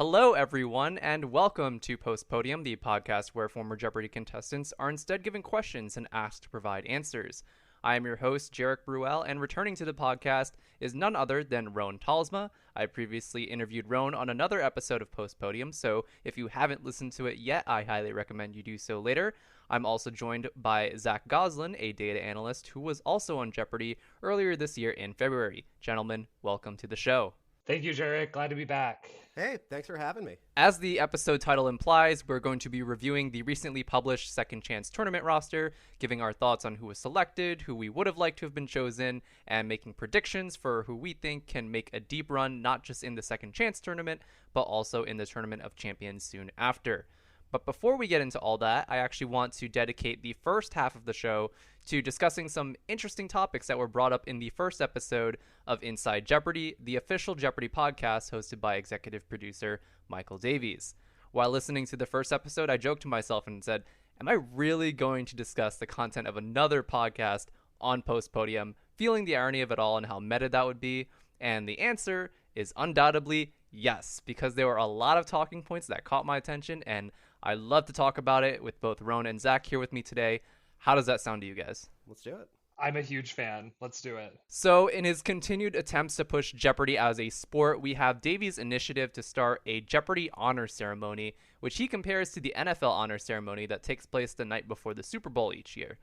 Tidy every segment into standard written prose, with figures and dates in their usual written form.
Hello, everyone, and welcome to Post Podium, the podcast where former Jeopardy contestants are instead given questions and asked to provide answers. I am your host, Jeric Brual, and returning to the podcast is none other than Rhone Talsma. I previously interviewed Rhone on another episode of Post Podium, so if you haven't listened to it yet, I highly recommend you do so later. I'm also joined by Zach Gozlan, a data analyst who was also on Jeopardy earlier this year in February. Gentlemen, welcome to the show. Thank you, Jeric. Glad to be back. Hey, thanks for having me. As the episode title implies, we're going to be reviewing the recently published Second Chance tournament roster, giving our thoughts on who was selected, who we would have liked to have been chosen, and making predictions for who we think can make a deep run not just in the Second Chance tournament, but also in the Tournament of Champions soon after. But before we get into all that, I actually want to dedicate the first half of the show to discussing some interesting topics that were brought up in the first episode of Inside Jeopardy, the official Jeopardy podcast hosted by executive producer Michael Davies. While listening to the first episode, I joked to myself and said, am I really going to discuss the content of another podcast on Post Podium, feeling the irony of it all and how meta that would be? And the answer is undoubtedly yes, because there were a lot of talking points that caught my attention, and I love to talk about it with both Rhone and Zach here with me today. How does that sound to you guys? Let's do it. I'm a huge fan. Let's do it. So, in his continued attempts to push Jeopardy as a sport, we have Davies' initiative to start a Jeopardy honor ceremony, which he compares to the NFL honor ceremony that takes place the night before the Super Bowl each year.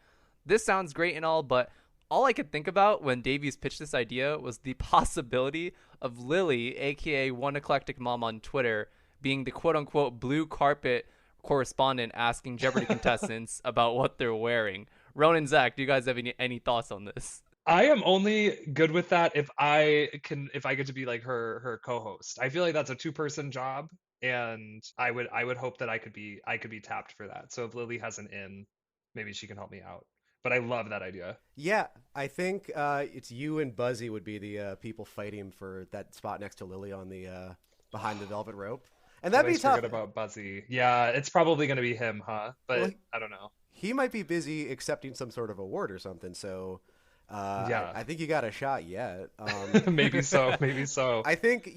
This sounds great and all, but all I could think about when Davies pitched this idea was the possibility of Lily, aka One Eclectic Mom on Twitter, being the quote-unquote blue carpet correspondent asking Jeopardy contestants about what they're wearing. Rhone and Zach, do you guys have any thoughts on this? I am only good with that if I get to be like her co-host. I feel like that's a two-person job, and I would hope that I could be tapped for that. So if Lily has an in, maybe she can help me out. But I love that idea. Yeah, I think it's you and Buzzy would be the people fighting for that spot next to Lily on the behind the velvet rope. And that'd be tough. Forget about Buzzy. Yeah, it's probably going to be him, huh? But well, I don't know. He might be busy accepting some sort of award or something. So yeah, I think you got a shot yet. Maybe so. Maybe so. I think,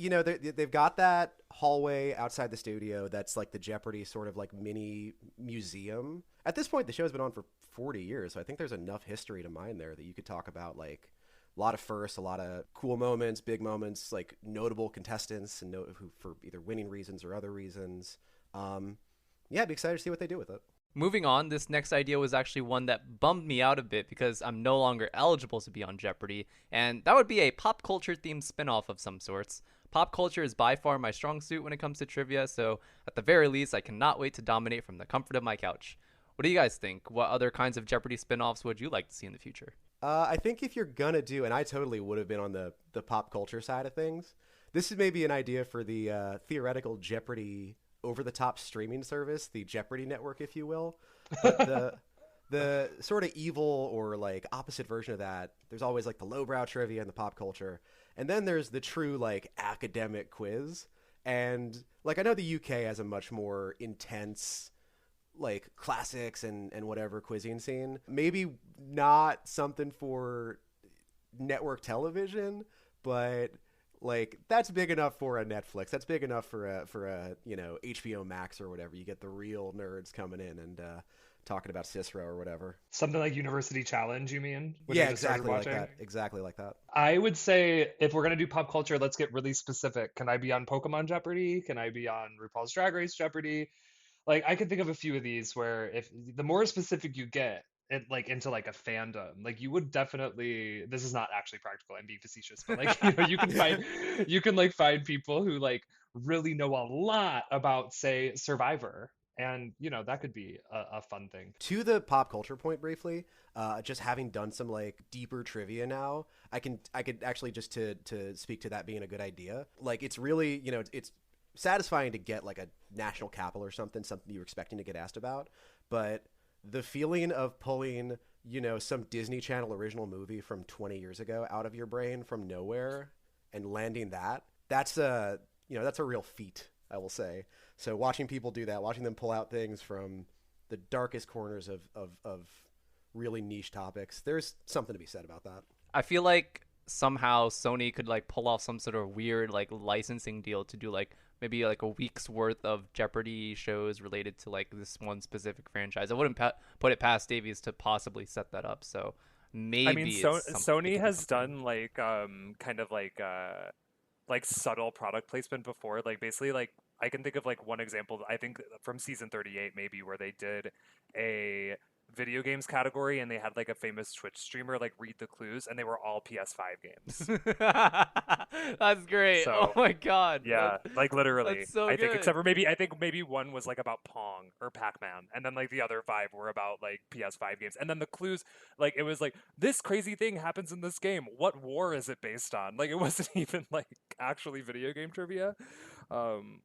they've got that hallway outside the studio that's like the Jeopardy sort of like mini museum. At this point, the show's been on for 40 years. So I think there's enough history to mine there that you could talk about like a lot of firsts, a lot of cool moments, big moments, like notable contestants and who for either winning reasons or other reasons. Yeah, I'd be excited to see what they do with it. Moving on, this next idea was actually one that bummed me out a bit because I'm no longer eligible to be on Jeopardy, and that would be a pop culture themed spin-off of some sorts. Pop culture is by far my strong suit when it comes to trivia, so at the very least, I cannot wait to dominate from the comfort of my couch. What do you guys think? What other kinds of Jeopardy spin-offs would you like to see in the future? I think if you're gonna do, and I totally would have been on the pop culture side of things, this is maybe an idea for the theoretical Jeopardy over-the-top streaming service, the Jeopardy network, if you will. But the sort of evil or like opposite version of that, there's always like the lowbrow trivia and the pop culture, and then there's the true like academic quiz. And like I know the UK has a much more intense like classics and whatever quizzing scene. Maybe not something for network television, but like that's big enough for a Netflix. That's big enough for a HBO Max or whatever. You get the real nerds coming in and talking about Cicero or whatever. Something like University Challenge, you mean? Yeah, exactly like that. Exactly like that. I would say if we're going to do pop culture, let's get really specific. Can I be on Pokemon Jeopardy? Can I be on RuPaul's Drag Race Jeopardy? Like I could think of a few of these where if the more specific you get it like into like a fandom, like you would definitely, this is not actually practical, I'm being facetious, but like you can like find people who like really know a lot about say Survivor, and that could be a fun thing. To the pop culture point briefly, just having done some like deeper trivia now, I could actually just to speak to that being a good idea. Like it's really it's satisfying to get like a national capital or something you're expecting to get asked about, but the feeling of pulling some Disney Channel original movie from 20 years ago out of your brain from nowhere and landing that's a real feat, I will say. So watching people do that, watching them pull out things from the darkest corners of really niche topics, there's something to be said about that. I feel like somehow Sony could like pull off some sort of weird like licensing deal to do like maybe like a week's worth of Jeopardy shows related to like this one specific franchise. I wouldn't put it past Davies to possibly set that up. So I mean, maybe it's some, it Sony could be has something. done kind of like subtle product placement before. Like basically, like I can think of like one example. I think from season 38 maybe, where they did a video games category and they had like a famous Twitch streamer like read the clues, and they were all PS5 games. That's great. Oh So my god. yeah, like literally. That's so I think good. except for I think maybe one was like about Pong or Pac-Man, and then like the other five were about like PS5 games. And then the clues, like it was like this crazy thing happens in this game. What war is it based on? Like it wasn't even like actually video game trivia.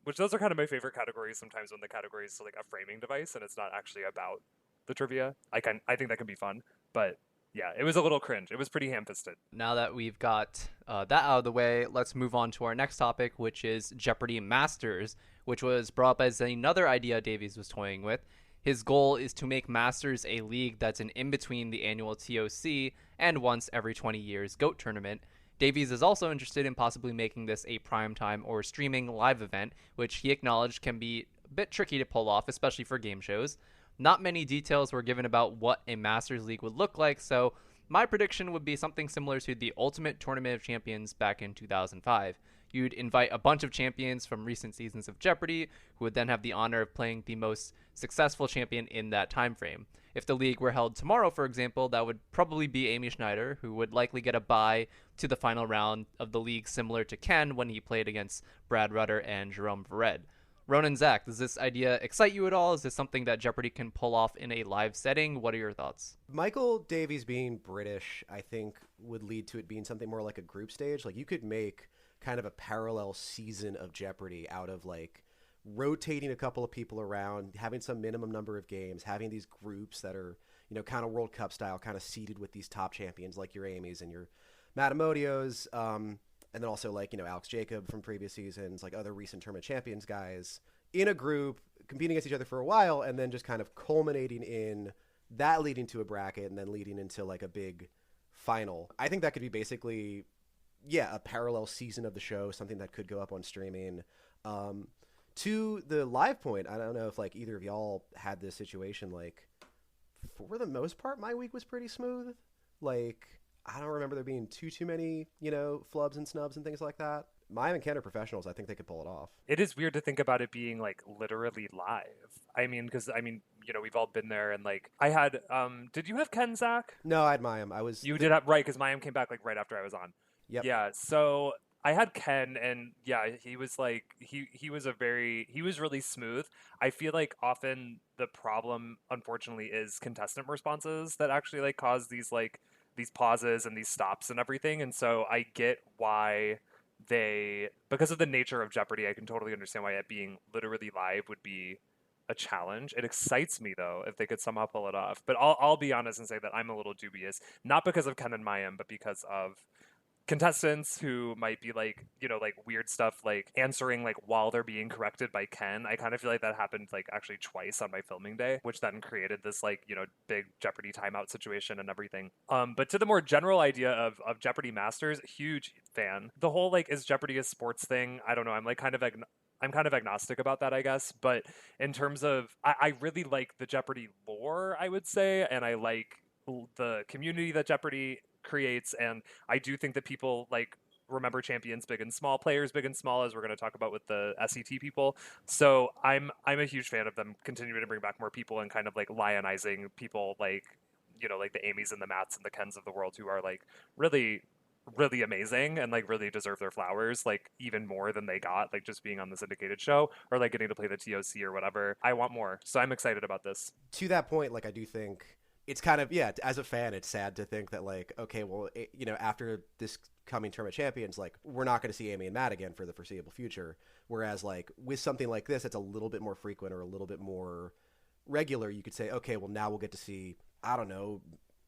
Which those are kind of my favorite categories sometimes, when the category is like a framing device and it's not actually about the trivia. I think that can be fun, but yeah, it was a little cringe. It was pretty ham-fisted. Now that we've got that out of the way, let's move on to our next topic, which is Jeopardy Masters, which was brought up as another idea Davies was toying with. His goal is to make Masters a league that's an in-between the annual TOC and once every 20 years GOAT tournament. Davies is also interested in possibly making this a primetime or streaming live event, which he acknowledged can be a bit tricky to pull off, especially for game shows. Not many details were given about what a Masters League would look like, so my prediction would be something similar to the Ultimate Tournament of Champions back in 2005. You'd invite a bunch of champions from recent seasons of Jeopardy, who would then have the honor of playing the most successful champion in that time frame. If the league were held tomorrow, for example, that would probably be Amy Snider, who would likely get a bye to the final round of the league, similar to Ken when he played against Brad Rutter and Jerome Vered. Rhone and Zach, does this idea excite you at all? Is this something that Jeopardy can pull off in a live setting? What are your thoughts? Michael Davies being British, I think, would lead to it being something more like a group stage. Like, you could make kind of a parallel season of Jeopardy out of, like, rotating a couple of people around, having some minimum number of games, having these groups that are, you know, kind of World Cup style, kind of seeded with these top champions like your Amy's and your Matamodios, and then also, like, you know, Alex Jacob from previous seasons, like other recent tournament champions guys in a group competing against each other for a while, and then just kind of culminating in that leading to a bracket and then leading into like a big final. I think that could be basically, yeah, a parallel season of the show, something that could go up on streaming. To the live point, I don't know if like either of y'all had this situation. Like, for the most part, my week was pretty smooth. Like, I don't remember there being too many, you know, flubs and snubs and things like that. Mine and Ken are professionals. I think they could pull it off. It is weird to think about it being like literally live. I mean, because I mean, you know, we've all been there, and like I had. Did you have Ken, Zach? No, I had Mayim. You did have, right, because Mayim came back like right after I was on. Yep. Yeah, so I had Ken, and yeah, he was like he was really smooth. I feel like often the problem, unfortunately, is contestant responses that actually like cause these pauses and these stops and everything. And so I get why because of the nature of Jeopardy, I can totally understand why it being literally live would be a challenge. It excites me though if they could somehow pull it off. But I'll be honest and say that I'm a little dubious, not because of Ken and Mayim, but because of contestants who might be like, you know, like weird stuff, like answering like while they're being corrected by Ken. I kind of feel like that happened like actually twice on my filming day, which then created this like, you know, big Jeopardy timeout situation and everything. But to the more general idea of Jeopardy Masters, huge fan. The whole like, is Jeopardy a sports thing? I don't know. I'm kind of agnostic about that, I guess. But in terms of, I really like the Jeopardy lore, I would say, and I like the community that Jeopardy creates, and I do think that people like remember champions big and small, players big and small, as we're going to talk about with the SET people. So I'm a huge fan of them continuing to bring back more people and kind of like lionizing people like, you know, like the Amy's and the Matts and the Kens of the world, who are like really amazing and like really deserve their flowers, like even more than they got like just being on the syndicated show or like getting to play the TOC or whatever. I want more, so I'm excited about this. To that point, like, I do think it's kind of, yeah, as a fan, it's sad to think that, like, okay, well, you know, after this coming tournament champions, like, we're not going to see Amy and Matt again for the foreseeable future. Whereas, like, with something like this, it's a little bit more frequent or a little bit more regular. You could say, okay, well, now we'll get to see, I don't know,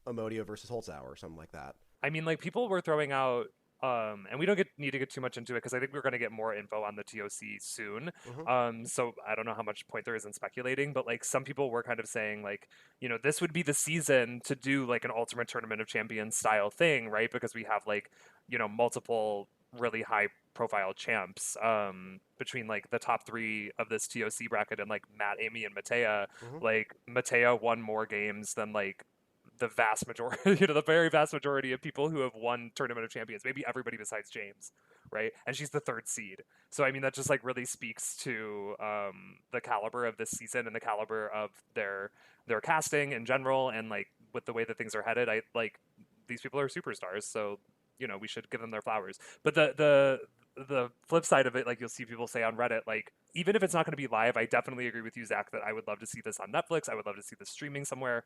Amodio versus Holzhauer or something like that. I mean, like, people were throwing out, and we don't need to get too much into it because I think we're going to get more info on the TOC soon. Mm-hmm. So I don't know how much point there is in speculating, but like some people were kind of saying like, you know, this would be the season to do like an Ultimate Tournament of Champions style thing, right? Because we have like, you know, multiple really high profile champs, between like the top 3 of this TOC bracket and like Matt, Amy, and Matea. Like Matea won more games than like the vast majority, the very vast majority of people who have won Tournament of Champions, maybe everybody besides James, right? And she's the 3rd seed. So, I mean, that just like really speaks to the caliber of this season and the caliber of their casting in general. And like with the way that things are headed, I like these people are superstars. So, we should give them their flowers. But the flip side of it, like you'll see people say on Reddit, like even if it's not going to be live, I definitely agree with you, Zach, that I would love to see this on Netflix. I would love to see this streaming somewhere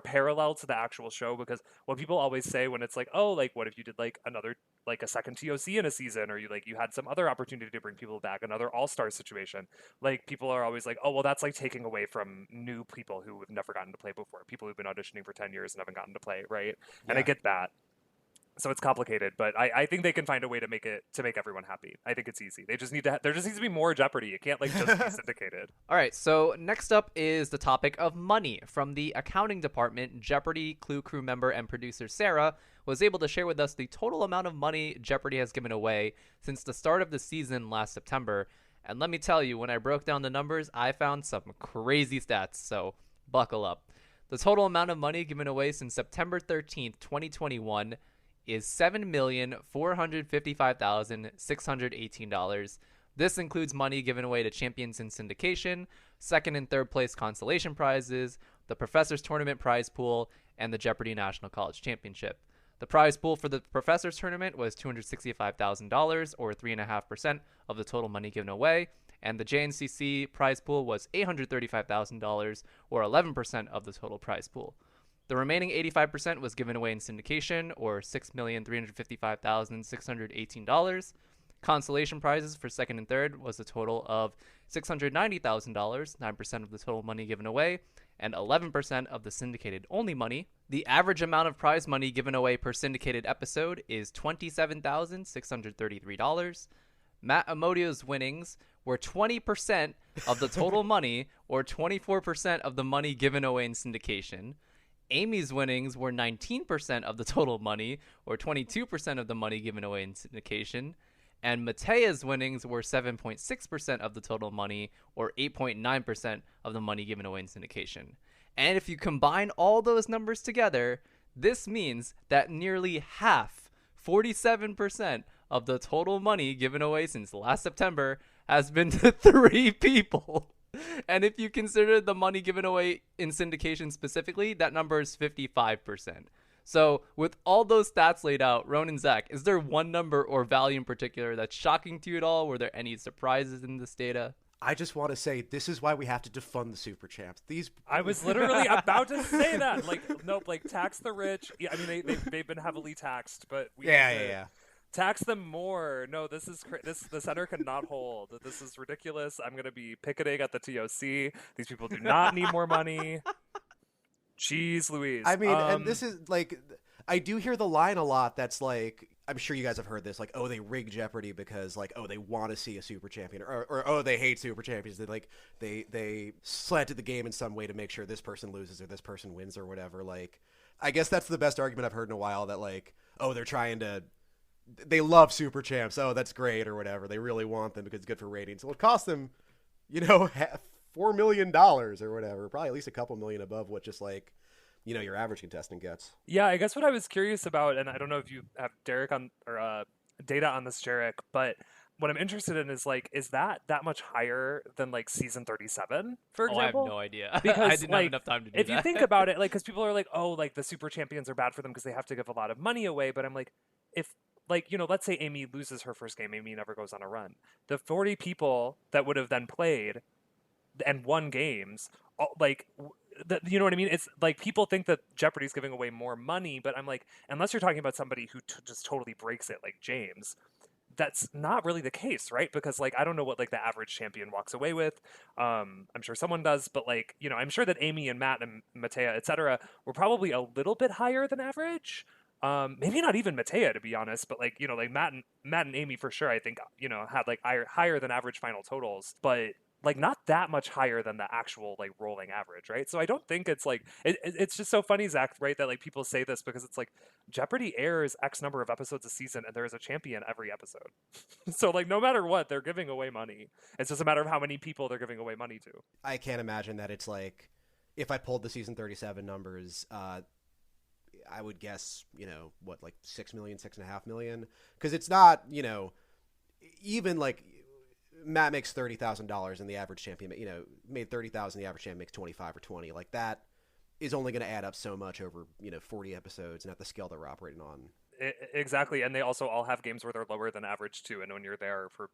parallel to the actual show, because what people always say when it's like, oh, like what if you did like another, like a second TOC in a season, or you had some other opportunity to bring people back, another all-star situation, like people are always like, oh, well, that's like taking away from new people who have never gotten to play before, people who've been auditioning for 10 years and haven't gotten to play, right? And I get that. So it's complicated, but I think they can find a way to make everyone happy. I think it's easy. There just needs to be more Jeopardy. It can't like just be syndicated. All right, so next up is the topic of money. From the accounting department, Jeopardy Clue crew member and producer Sarah was able to share with us the total amount of money Jeopardy has given away since the start of the season last September. And let me tell you, when I broke down the numbers, I found some crazy stats, so buckle up. The total amount of money given away since September 13th, 2021 is $7,455,618. This includes money given away to champions in syndication, second and third place consolation prizes, the Professors Tournament prize pool, and the Jeopardy National College Championship. The prize pool for the Professors Tournament was $265,000, or 3.5% of the total money given away, and the JNCC prize pool was $835,000, or 11% of the total prize pool. The remaining 85% was given away in syndication, or $6,355,618. Consolation prizes for second and third was a total of $690,000, 9% of the total money given away, and 11% of the syndicated only money. The average amount of prize money given away per syndicated episode is $27,633. Matt Amodio's winnings were 20% of the total money, or 24% of the money given away in syndication. Amy's winnings were 19% of the total money, or 22% of the money given away in syndication. And Matea's winnings were 7.6% of the total money, or 8.9% of the money given away in syndication. And if you combine all those numbers together, this means that nearly half, 47% of the total money given away since last September has been to 3 people. And if you consider the money given away in syndication specifically, that number is 55%. So with all those stats laid out, Rhone and Zach, is there one number or value in particular that's shocking to you at all? Were there any surprises in this data? I just want to say this is why we have to defund the super champs. I was literally about to say that. Like, nope, like tax the rich. Yeah, I mean they've been heavily taxed, but yeah. Tax them more. No, this is the center cannot hold. This is ridiculous. I'm going to be picketing at the TOC. These people do not need more money. Jeez Louise. I mean, and this is like, I do hear the line a lot that's like, I'm sure you guys have heard this, like, oh, they rig Jeopardy because, like, oh, they want to see a super champion, or oh, they hate super champions. They slanted the game in some way to make sure this person loses or this person wins or whatever. Like, I guess that's the best argument I've heard in a while, that, like, oh, they love super champs. Oh, that's great or whatever. They really want them because it's good for ratings. Well, it costs them, $4 million or whatever, probably at least a couple million above what just like, your average contestant gets. Yeah, I guess what I was curious about, and I don't know if you have Jeric on or data on this, Jeric, but what I'm interested in is like, is that much higher than like season 37, for example? I have no idea. Because I didn't have enough time to do if that. you think about it, like, because people are like, oh, like the super champions are bad for them because they have to give a lot of money away. But I'm like, if like, let's say Amy loses her first game, Amy never goes on a run. The 40 people that would have then played and won games, like, you know what I mean? It's like people think that Jeopardy's giving away more money, but I'm like, unless you're talking about somebody who just totally breaks it, like James, that's not really the case, right? Because like, I don't know what like the average champion walks away with. I'm sure someone does, but like, I'm sure that Amy and Matt and Matea, etc., were probably a little bit higher than average. Maybe not even Matea, to be honest, but like, like Matt and Amy for sure, I think, had like higher than average final totals. But like not that much higher than the actual like rolling average, right? So I don't think it's like it's just so funny, Zach, right? That like people say this because it's like Jeopardy airs X number of episodes a season and there is a champion every episode. So like no matter what, they're giving away money. It's just a matter of how many people they're giving away money to. I can't imagine that it's like, if I pulled the season 37 numbers, I would guess, what, like 6 million, 6.5 million? Because it's not, even like Matt makes $30,000 and the average champion, made 30,000, the average champion makes 25 or 20. Like that is only going to add up so much over, 40 episodes and at the scale that we're operating on. Exactly, and they also all have games where they're lower than average too. And when you're there for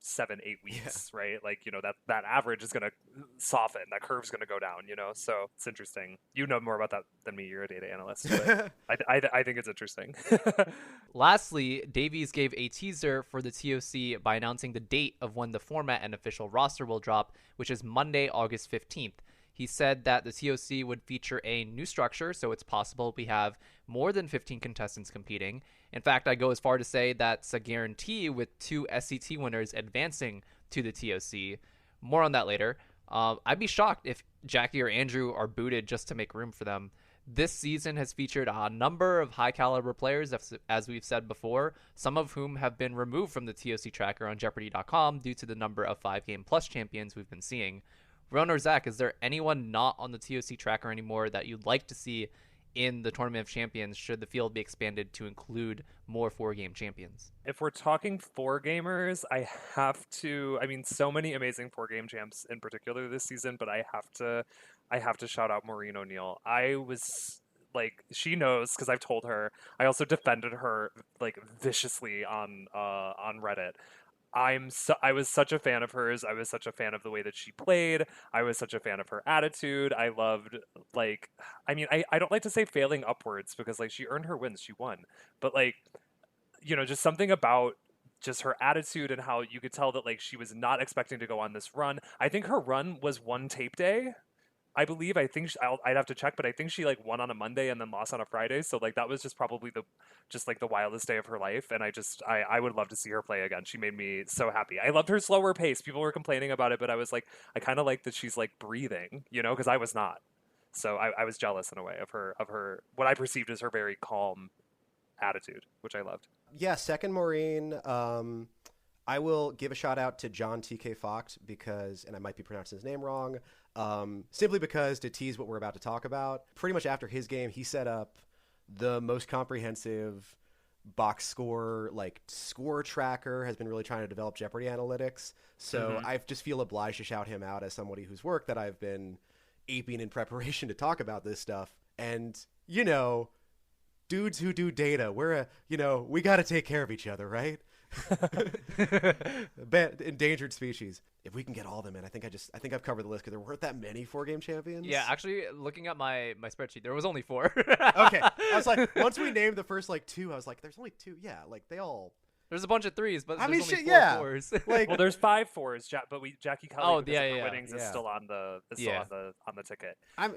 7-8 weeks, right? Like that average is going to soften. That curve's going to go down. So it's interesting. You know more about that than me. You're a data analyst. But I think it's interesting. Lastly, Davies gave a teaser for the TOC by announcing the date of when the format and official roster will drop, which is Monday, August 15th. He said that the TOC would feature a new structure, so it's possible we have more than 15 contestants competing. In fact, I go as far to say that's a guarantee with 2 SCT winners advancing to the TOC. More on that later. I'd be shocked if Jackie or Andrew are booted just to make room for them. This season has featured a number of high-caliber players, as we've said before, some of whom have been removed from the TOC tracker on Jeopardy.com due to the number of 5-game plus champions we've been seeing. Rhone or Zach, is there anyone not on the TOC tracker anymore that you'd like to see in the Tournament of Champions should the field be expanded to include more 4-game champions? If we're talking 4-gamers, so many amazing 4-game champs in particular this season, but I have to shout out Maureen O'Neill. I was like, she knows because I've told her. I also defended her like viciously on Reddit. I was such a fan of hers. I was such a fan of the way that she played. I was such a fan of her attitude. I loved, I don't like to say failing upwards because, like, she earned her wins. She won. But, like, just something about just her attitude and how you could tell that, like, she was not expecting to go on this run. I think her run was one tape day. I believe. I'd have to check, but I think she like won on a Monday and then lost on a Friday. So like that was just probably the wildest day of her life. And I would love to see her play again. She made me so happy. I loved her slower pace. People were complaining about it, but I was like, I kind of like that she's like breathing, because I was not. So I was jealous in a way of her what I perceived as her very calm attitude, which I loved. Yeah, second Maureen. I will give a shout out to John TK Fox because, and I might be pronouncing his name wrong, simply because to tease what we're about to talk about, pretty much after his game, he set up the most comprehensive box score, like score tracker, has been really trying to develop Jeopardy analytics. So I just feel obliged to shout him out as somebody whose work that I've been aping in preparation to talk about this stuff. And, dudes who do data, we got to take care of each other, right? Endangered species. If we can get all of them in, I think I've covered the list because there weren't that many 4-game champions. Yeah, actually, looking at my spreadsheet, there was only 4. Okay, I was like, once we named the first 2, I was like, there's only 2. Yeah, like they all. There's a bunch of 3s, but there's only 4 4s. Like, well, there's 5 4s, but Jackie Kelly winnings is yeah. still on the ticket. I'm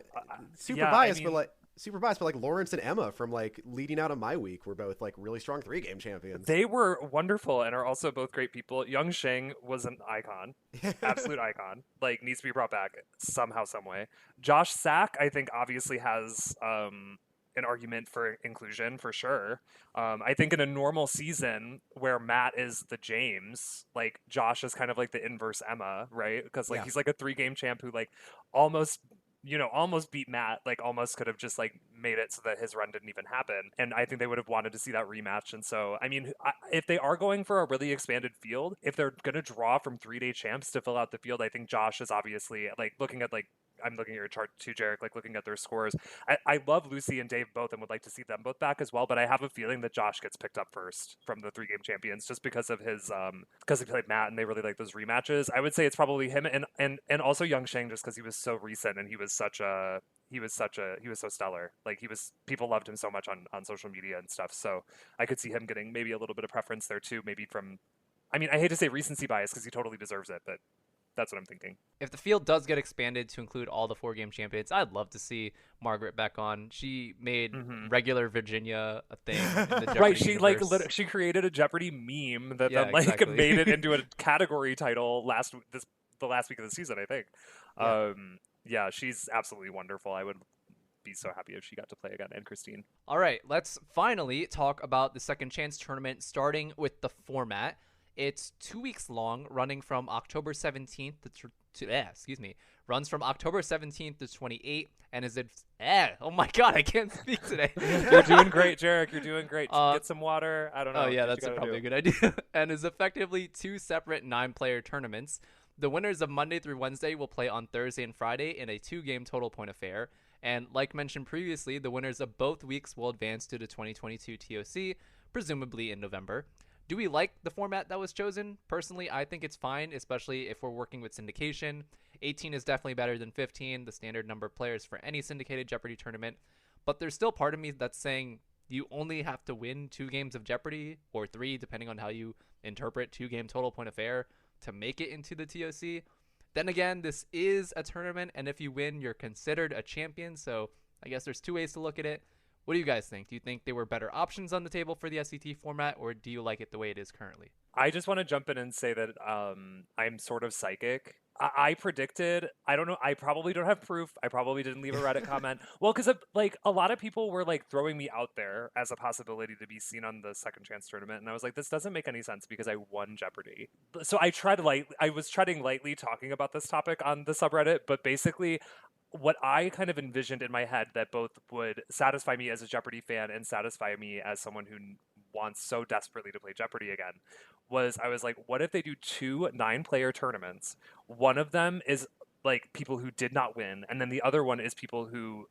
biased, but super biased, but like Lawrence and Emma from like leading out of my week were both like really strong 3-game champions. They were wonderful and are also both great people. Young Sheng was an icon, absolute icon. Like needs to be brought back somehow, some way. Josh Sack, I think, obviously has an argument for inclusion for sure. I think in a normal season where Matt is the James, like Josh is kind of like the inverse Emma, right? Because like he's like a 3-game champ who like almost beat Matt, like almost could have just like made it so that his run didn't even happen. And I think they would have wanted to see that rematch. And so, I mean, if they are going for a really expanded field, if they're going to draw from 3-day champs to fill out the field, I think Josh is obviously like looking at like, I'm looking at your chart too, Jeric, like looking at their scores. I love Lucy and Dave both and would like to see them both back as well, but I have a feeling that Josh gets picked up first from the 3-game champions just because of his because he played Matt and they really like those rematches. I would say it's probably him and also Young Sheng just because he was so recent and he was so stellar. Like people loved him so much on social media and stuff. So I could see him getting maybe a little bit of preference there too, maybe from, I mean, I hate to say recency bias because he totally deserves it, but that's what I'm thinking. If the field does get expanded to include all the 4-game champions, I'd love to see Margaret back on. She made regular Virginia a thing. In the Jeopardy right, she universe. she created a Jeopardy meme that then like exactly. made it into a category title the last week of the season, I think. Yeah. Yeah, she's absolutely wonderful. I would be so happy if she got to play again. And Christine. All right, let's finally talk about the Second Chance tournament, starting with the format. It's 2 weeks long, running from October 17th runs from October 17th to 28th, and oh my god, I can't speak today. You're doing great, Jeric. You're doing great. Get some water. I don't know. Oh yeah, that's probably a good idea. And is effectively 2 separate 9-player tournaments. The winners of Monday through Wednesday will play on Thursday and Friday in a 2-game total point affair. And like mentioned previously, the winners of both weeks will advance to the 2022 TOC, presumably in November. Do we like the format that was chosen? Personally, I think it's fine, especially if we're working with syndication. 18 is definitely better than 15, the standard number of players for any syndicated Jeopardy tournament. But there's still part of me that's saying you only have to win 2 games of Jeopardy, or 3, depending on how you interpret 2-game total point affair, to make it into the TOC. Then again, this is a tournament, and if you win, you're considered a champion, so I guess there's 2 ways to look at it. What do you guys think? Do you think there were better options on the table for the SET format, or do you like it the way it is currently? I just want to jump in and say that I'm sort of psychic. I predicted, I don't know, I probably don't have proof. I probably didn't leave a Reddit comment. Well, because like a lot of people were like throwing me out there as a possibility to be seen on the Second Chance tournament. And I was like, this doesn't make any sense because I won Jeopardy. So I was treading lightly talking about this topic on the subreddit, but basically what I kind of envisioned in my head that both would satisfy me as a Jeopardy fan and satisfy me as someone who wants so desperately to play Jeopardy again was I was like, what if they do 2 9-player tournaments? One of them is like people who did not win, and then the other one is people who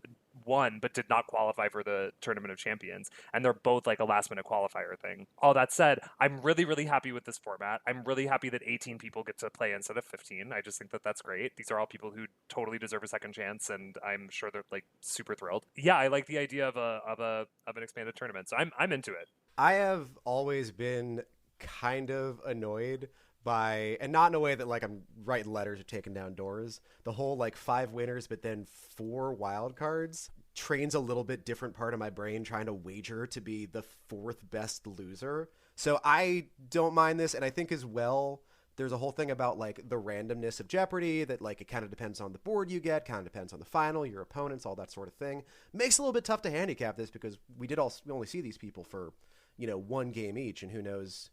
won but did not qualify for the Tournament of Champions, and they're both like a last-minute qualifier thing. All that said, I'm really, really happy with this format. I'm really happy that 18 people get to play instead of 15. I just think that that's great. These are all people who totally deserve a second chance, and I'm sure they're like super thrilled. Yeah, I like the idea of an expanded tournament, so I'm into it. I have always been kind of annoyed by, and not in a way that like I'm writing letters or taking down doors, the whole like 5 winners but then 4 wild cards trains a little bit different part of my brain trying to wager to be the 4th best loser. So I don't mind this, and I think as well there's a whole thing about like the randomness of Jeopardy, that like it kind of depends on the board you get, kind of depends on the final, your opponents, all that sort of thing. Makes it a little bit tough to handicap this because we only see these people for 1 game each, and who knows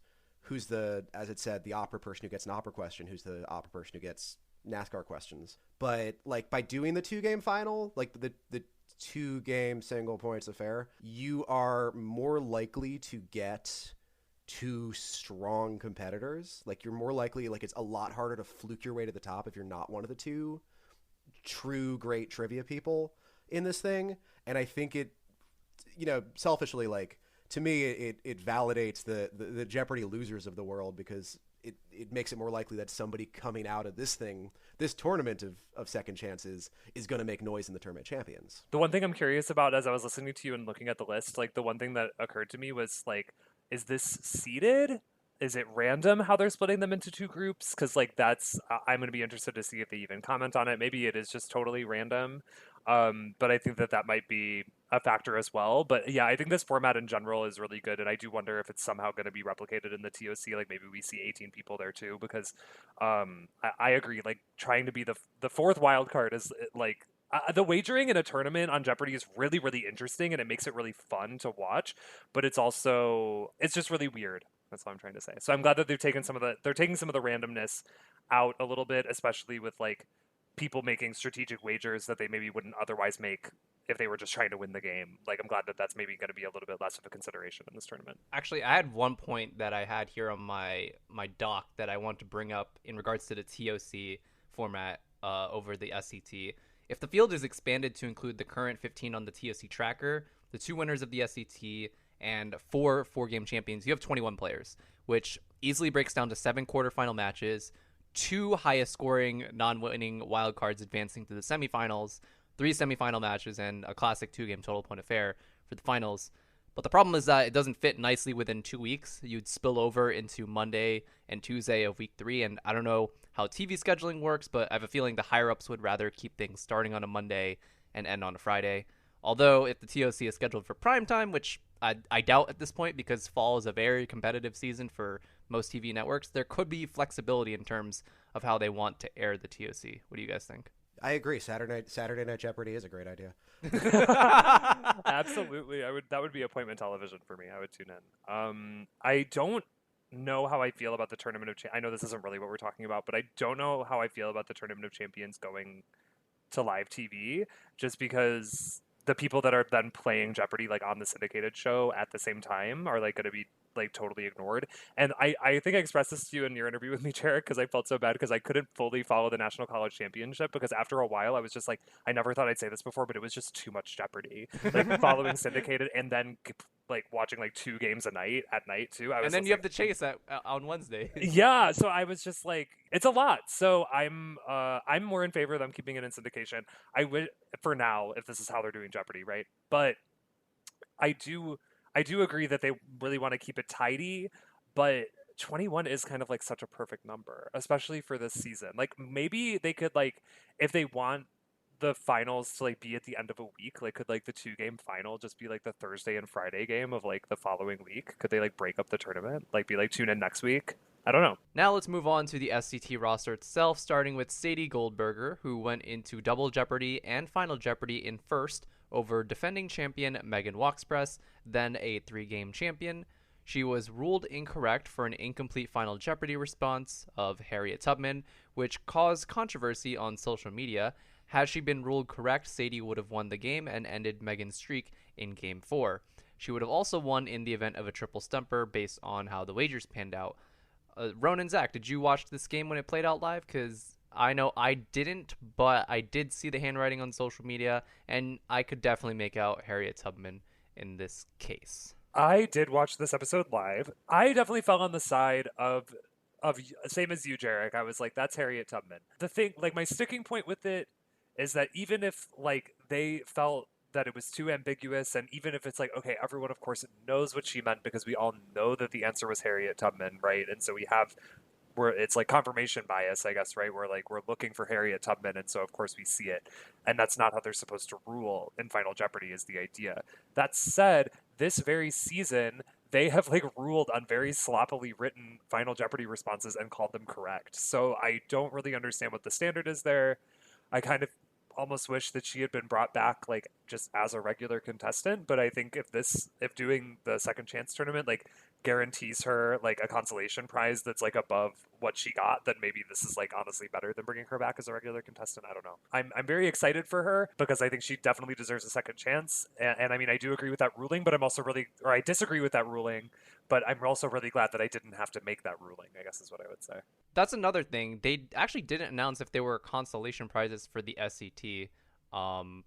who's the, as it said, the opera person who gets an opera question, who's the opera person who gets NASCAR questions. But like by doing the 2-game final, like the 2-game single points affair, you are more likely to get 2 strong competitors. Like you're more likely, like it's a lot harder to fluke your way to the top if you're not one of the 2 true great trivia people in this thing. And I think it, selfishly, like, to me, it validates the Jeopardy losers of the world, because it makes it more likely that somebody coming out of this tournament of second chances is going to make noise in the tournament champions. The one thing I'm curious about as I was listening to you and looking at the list, like the one thing that occurred to me was like, is this seeded? Is it random how they're splitting them into 2 groups? Because like I'm going to be interested to see if they even comment on it. Maybe it is just totally random. But I think that might be a factor as well. But yeah, I think this format in general is really good, and I do wonder if it's somehow going to be replicated in the TOC. Like maybe we see 18 people there too, because I agree. Like trying to be the 4th wild card is like the wagering in a tournament on Jeopardy is really, really interesting, and it makes it really fun to watch. But it's just really weird. That's what I'm trying to say. So I'm glad that they're taking some of the randomness out a little bit, especially with like people making strategic wagers that they maybe wouldn't otherwise make if they were just trying to win the game. Like, I'm glad that that's maybe going to be a little bit less of a consideration in this tournament. Actually, I had one point that I had here on my doc that I want to bring up in regards to the TOC format over the SET. If the field is expanded to include the current 15 on the TOC tracker, the 2 winners of the SET, and 4 4-game champions, you have 21 players, which easily breaks down to 7 quarterfinal matches, 2 highest scoring non-winning wildcards advancing to the semifinals, 3 semifinal matches, and a classic 2-game total point affair for the finals. But the problem is that it doesn't fit nicely within 2 weeks. You'd spill over into Monday and Tuesday of week 3, and I don't know how TV scheduling works, but I have a feeling the higher-ups would rather keep things starting on a Monday and end on a Friday. Although if the TOC is scheduled for prime time, which I doubt at this point, because fall is a very competitive season for most TV networks. There could be flexibility in terms of how they want to air the TOC. What do you guys think? I agree. Saturday Night Jeopardy is a great idea. Absolutely. That would be appointment television for me. I would tune in. I don't know how I feel about the Tournament of I know this isn't really what we're talking about, but I don't know how I feel about the Tournament of Champions going to live TV, just because the people that are then playing Jeopardy like on the syndicated show at the same time are like going to be like totally ignored. And I think I expressed this to you in your interview with me, Jeric, because I felt so bad because I couldn't fully follow the National College Championship, because after a while I was just like, I never thought I'd say this before, but it was just too much Jeopardy. Like following syndicated and then like watching like 2 games a night at night too. And then you have the chase on Wednesday. Yeah, so I was just like, it's a lot. So I'm more in favor of them keeping it in syndication. I would, for now, if this is how they're doing Jeopardy, right? But I do agree that they really want to keep it tidy, but 21 is kind of like such a perfect number, especially for this season. Like maybe they could, like, if they want the finals to like be at the end of a week, like could like the 2-game final just be like the Thursday and Friday game of like the following week? Could they like break up the tournament? Like be like tune in next week? I don't know. Now let's move on to the SCT roster itself, starting with Sadie Goldberger, who went into Double Jeopardy and Final Jeopardy in first over defending champion Megan Walkspress, then a 3-game champion. She was ruled incorrect for an incomplete Final Jeopardy response of Harriet Tubman, which caused controversy on social media. Had she been ruled correct, Sadie would have won the game and ended Megan's streak in Game 4. She would have also won in the event of a triple stumper based on how the wagers panned out. Rhone and Zach, did you watch this game when it played out live? Because I know I didn't, but I did see the handwriting on social media, and I could definitely make out Harriet Tubman in this case. I did watch this episode live. I definitely fell on the side of same as you, Jeric. I was like, that's Harriet Tubman. The thing, like, my sticking point with it is that even if like they felt that it was too ambiguous, and even if it's like, okay, everyone of course knows what she meant because we all know that the answer was Harriet Tubman, right? And so we have where it's like confirmation bias, I guess, right? We're like, we're looking for Harriet Tubman, and so of course we see it. And that's not how they're supposed to rule in Final Jeopardy, is the idea. That said, this very season, they have like ruled on very sloppily written Final Jeopardy responses and called them correct. So I don't really understand what the standard is there. I kind of almost wish that she had been brought back like just as a regular contestant, but I think if doing the second chance tournament like guarantees her like a consolation prize that's like above what she got, then maybe this is like honestly better than bringing her back as a regular contestant. I don't know. I'm very excited for her because I think she definitely deserves a second chance, and I mean I do agree with that ruling, but I disagree with that ruling, but I'm also really glad that I didn't have to make that ruling, I guess is what I would say. That's another thing. They actually didn't announce if there were consolation prizes for the SCT.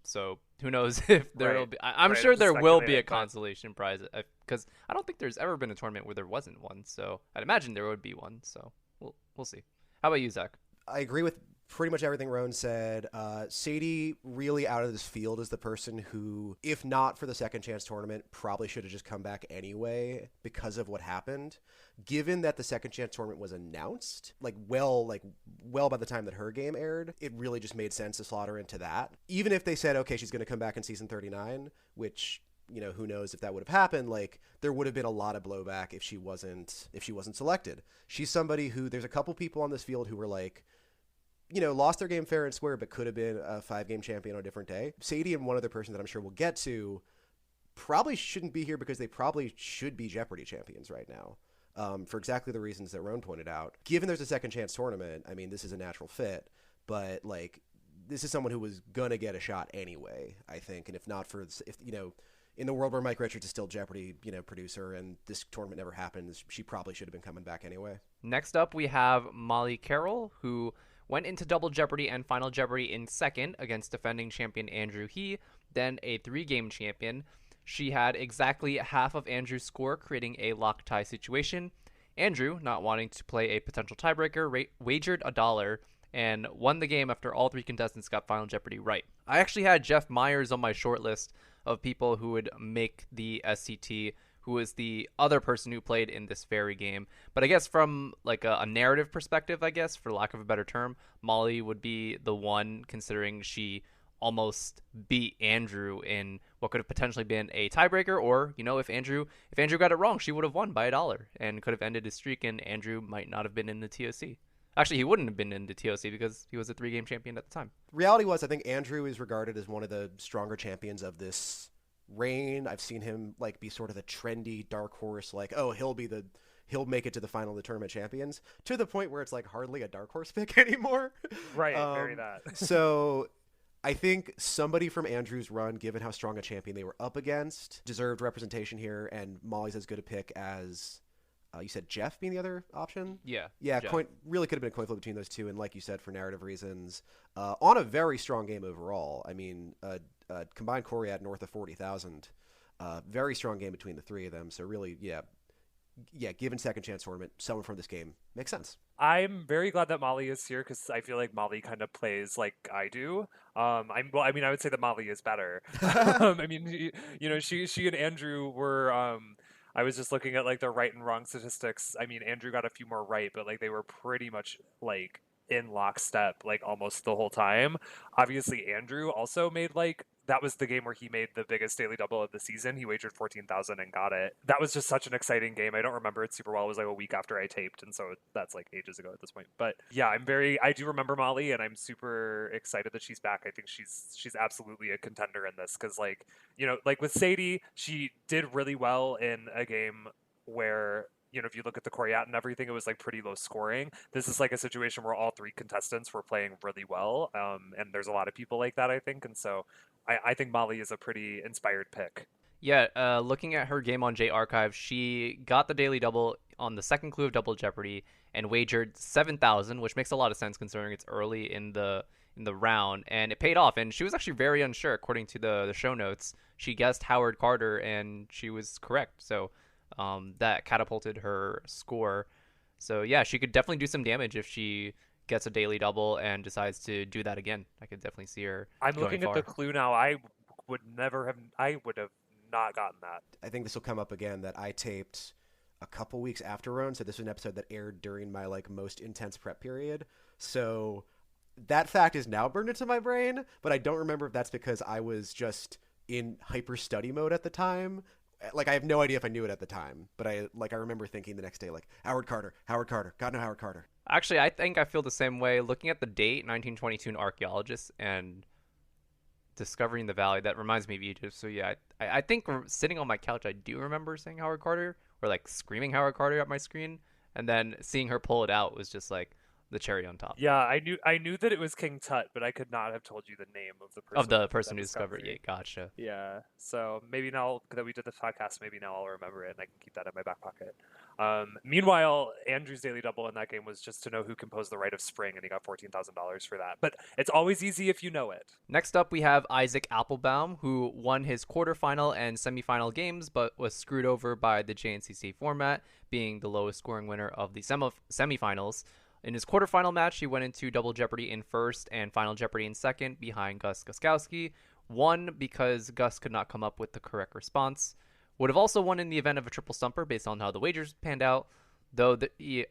So who knows if there will be. I'm sure there will be a consolation prize, because I don't think there's ever been a tournament where there wasn't one. So I'd imagine there would be one. So we'll see. How about you, Zach? I agree with pretty much everything Rhone said. Sadie, really out of this field, is the person who, if not for the second chance tournament, probably should have just come back anyway because of what happened. Given that the second chance tournament was announced, well by the time that her game aired, it really just made sense to slot her into that. Even if they said, okay, she's going to come back in season 39, which, you know, who knows if that would have happened, like there would have been a lot of blowback if she wasn't selected. She's somebody who, there's a couple people on this field who were like, you know, lost their game fair and square, but could have been a 5-game champion on a different day. Sadie and one other person that I'm sure we'll get to probably shouldn't be here because they probably should be Jeopardy champions right now, for exactly the reasons that Rhone pointed out. Given there's a second chance tournament, I mean, this is a natural fit, but like this is someone who was going to get a shot anyway, I think. And if not for, you know, in the world where Mike Richards is still Jeopardy, you know, producer, and this tournament never happened, she probably should have been coming back anyway. Next up, we have Molly Karol, who went into Double Jeopardy and Final Jeopardy in second against defending champion Andrew He, then a 3-game champion. She had exactly half of Andrew's score, creating a lock tie situation. Andrew, not wanting to play a potential tiebreaker, wagered $1 and won the game after all 3 contestants got Final Jeopardy right. I actually had Jeff Myers on my short list of people who would make the SCT, who was the other person who played in this very game. But I guess from like a narrative perspective, I guess, for lack of a better term, Molly would be the one, considering she almost beat Andrew in what could have potentially been a tiebreaker, or if Andrew got it wrong, she would have won by $1 and could have ended his streak, and Andrew might not have been in the TOC. Actually, he wouldn't have been in the TOC because he was a 3-game champion at the time. Reality was, I think Andrew is regarded as one of the stronger champions of this reign. I've seen him like be sort of the trendy dark horse, like, oh, he'll make it to the final of the tournament champions, to the point where it's like hardly a dark horse pick anymore. Right, very that. So I think somebody from Andrew's run, given how strong a champion they were up against, deserved representation here, and Molly's as good a pick as, you said Jeff being the other option? Yeah. Really could have been a coin flip between those two, and like you said, for narrative reasons, on a very strong game overall. I mean, combined Coriat north of 40,000. Very strong game between the three of them, so really, yeah, given second chance tournament, someone from this game makes sense. I'm very glad that Molly is here because I feel like Molly kind of plays like I do. I would say that Molly is better. I mean, she and Andrew were. I was just looking at like the right and wrong statistics. I mean, Andrew got a few more right, but like they were pretty much like in lockstep like almost the whole time. Obviously, Andrew also made that was the game where he made the biggest daily double of the season. He wagered 14,000 and got it. That was just such an exciting game. I don't remember it super well. It was like a week after I taped, and so that's like ages ago at this point. But yeah, I do remember Molly, and I'm super excited that she's back. I think she's absolutely a contender in this because like with Sadie, she did really well in a game where if you look at the Coriat and everything, it was like pretty low scoring. This is like a situation where all three contestants were playing really well, and there's a lot of people like that, I think, and so I think Molly is a pretty inspired pick. Yeah, looking at her game on J Archive, she got the daily double on the second clue of Double Jeopardy and wagered 7,000, which makes a lot of sense considering it's early in the round, and it paid off. And she was actually very unsure, according to the show notes. She guessed Howard Carter, and she was correct. So that catapulted her score. So yeah, she could definitely do some damage if she gets a daily double and decides to do that again. I could definitely see her. I'm looking at the clue now. I would have not gotten that. I think this will come up again that I taped a couple weeks after Rhone, so this was an episode that aired during my like most intense prep period. So that fact is now burned into my brain, but I don't remember if that's because I was just in hyper study mode at the time. Like, I have no idea if I knew it at the time, but I remember thinking the next day, like, Howard Carter, gotta know Howard Carter. Actually, I think I feel the same way. Looking at the date, 1922, an archaeologist, and discovering the valley, that reminds me of Egypt. So yeah, I think sitting on my couch, I do remember saying Howard Carter, or like screaming Howard Carter at my screen, and then seeing her pull it out was just like the cherry on top. Yeah, I knew that it was King Tut, but I could not have told you the name of the person who discovered it. Yeah, gotcha. Yeah, so maybe now that we did the podcast, maybe now I'll remember it and I can keep that in my back pocket. Meanwhile, Andrew's daily double in that game was just to know who composed the Rite of Spring, and he got $14,000 for that. But it's always easy if you know it. Next up, we have Isaac Applebaum, who won his quarterfinal and semifinal games, but was screwed over by the JNCC format, being the lowest scoring winner of the semifinals. In his quarterfinal match, he went into Double Jeopardy in first and Final Jeopardy in second behind Gus Guskowski. Won because Gus could not come up with the correct response. Would have also won in the event of a triple stumper based on how the wagers panned out, though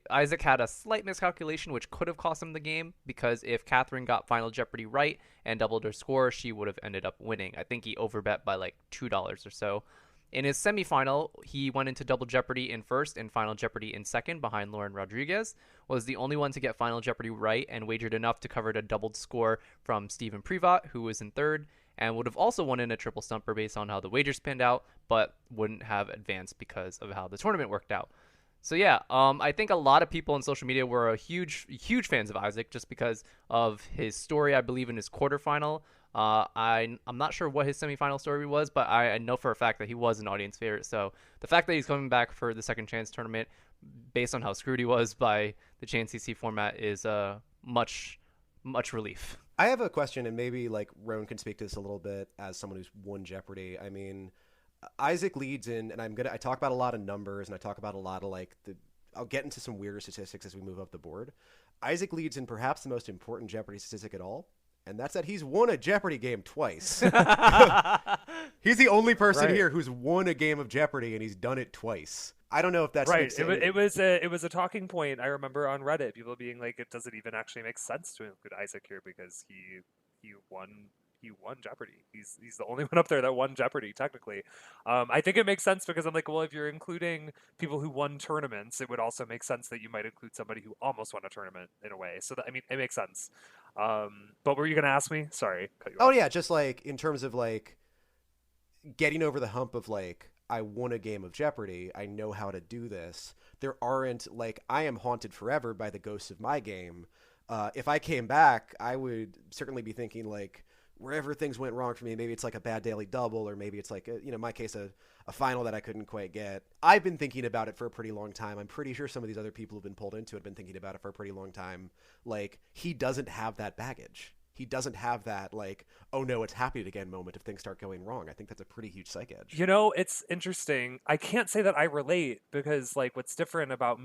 Isaac had a slight miscalculation which could have cost him the game, because if Catherine got Final Jeopardy right and doubled her score, she would have ended up winning. I think he overbet by like $2 or so. In his semifinal, he went into Double Jeopardy in first and Final Jeopardy in second behind Lauren Rodriguez, was the only one to get Final Jeopardy right and wagered enough to cover a doubled score from Stephen Privat, who was in third, and would have also won in a triple stumper based on how the wagers pinned out, but wouldn't have advanced because of how the tournament worked out. So yeah, I think a lot of people on social media were huge fans of Isaac just because of his story, I believe, in his quarterfinal. I'm not sure what his semifinal story was, but I know for a fact that he was an audience favorite. So the fact that he's coming back for the second chance tournament, based on how screwed he was by the JNCC format, is much relief. I have a question, and maybe like Rhone can speak to this a little bit as someone who's won Jeopardy. I mean, Isaac leads in, and I talk about a lot of numbers, and I talk about a lot of I'll get into some weirder statistics as we move up the board. Isaac leads in perhaps the most important Jeopardy statistic at all, and that's that he's won a Jeopardy game twice. He's the only person here who's won a game of Jeopardy, and he's done it twice. I don't know if that's right. It was a talking point. I remember on Reddit, people being like, "It doesn't even actually make sense to include Isaac here because he won he won Jeopardy. He's the only one up there that won Jeopardy technically. I think it makes sense because I'm like, well, if you're including people who won tournaments, it would also make sense that you might include somebody who almost won a tournament in a way. So that, I mean, it makes sense. But were you gonna ask me? Sorry, cut you Oh off. yeah, just like in terms of like getting over the hump of like I won a game of Jeopardy, I know how to do this. There aren't like I am haunted forever by the ghosts of my game. If I came back, I would certainly be thinking like wherever things went wrong for me, maybe it's like a bad daily double, or maybe it's like in my case a final that I couldn't quite get. I've been thinking about it for a pretty long time. I'm pretty sure some of these other people who've been pulled into it have been thinking about it for a pretty long time. Like he doesn't have that baggage. He doesn't have that like, oh no, it's happening again moment if things start going wrong. I think that's a pretty huge psych edge. You know, it's interesting. I can't say that I relate because like what's different about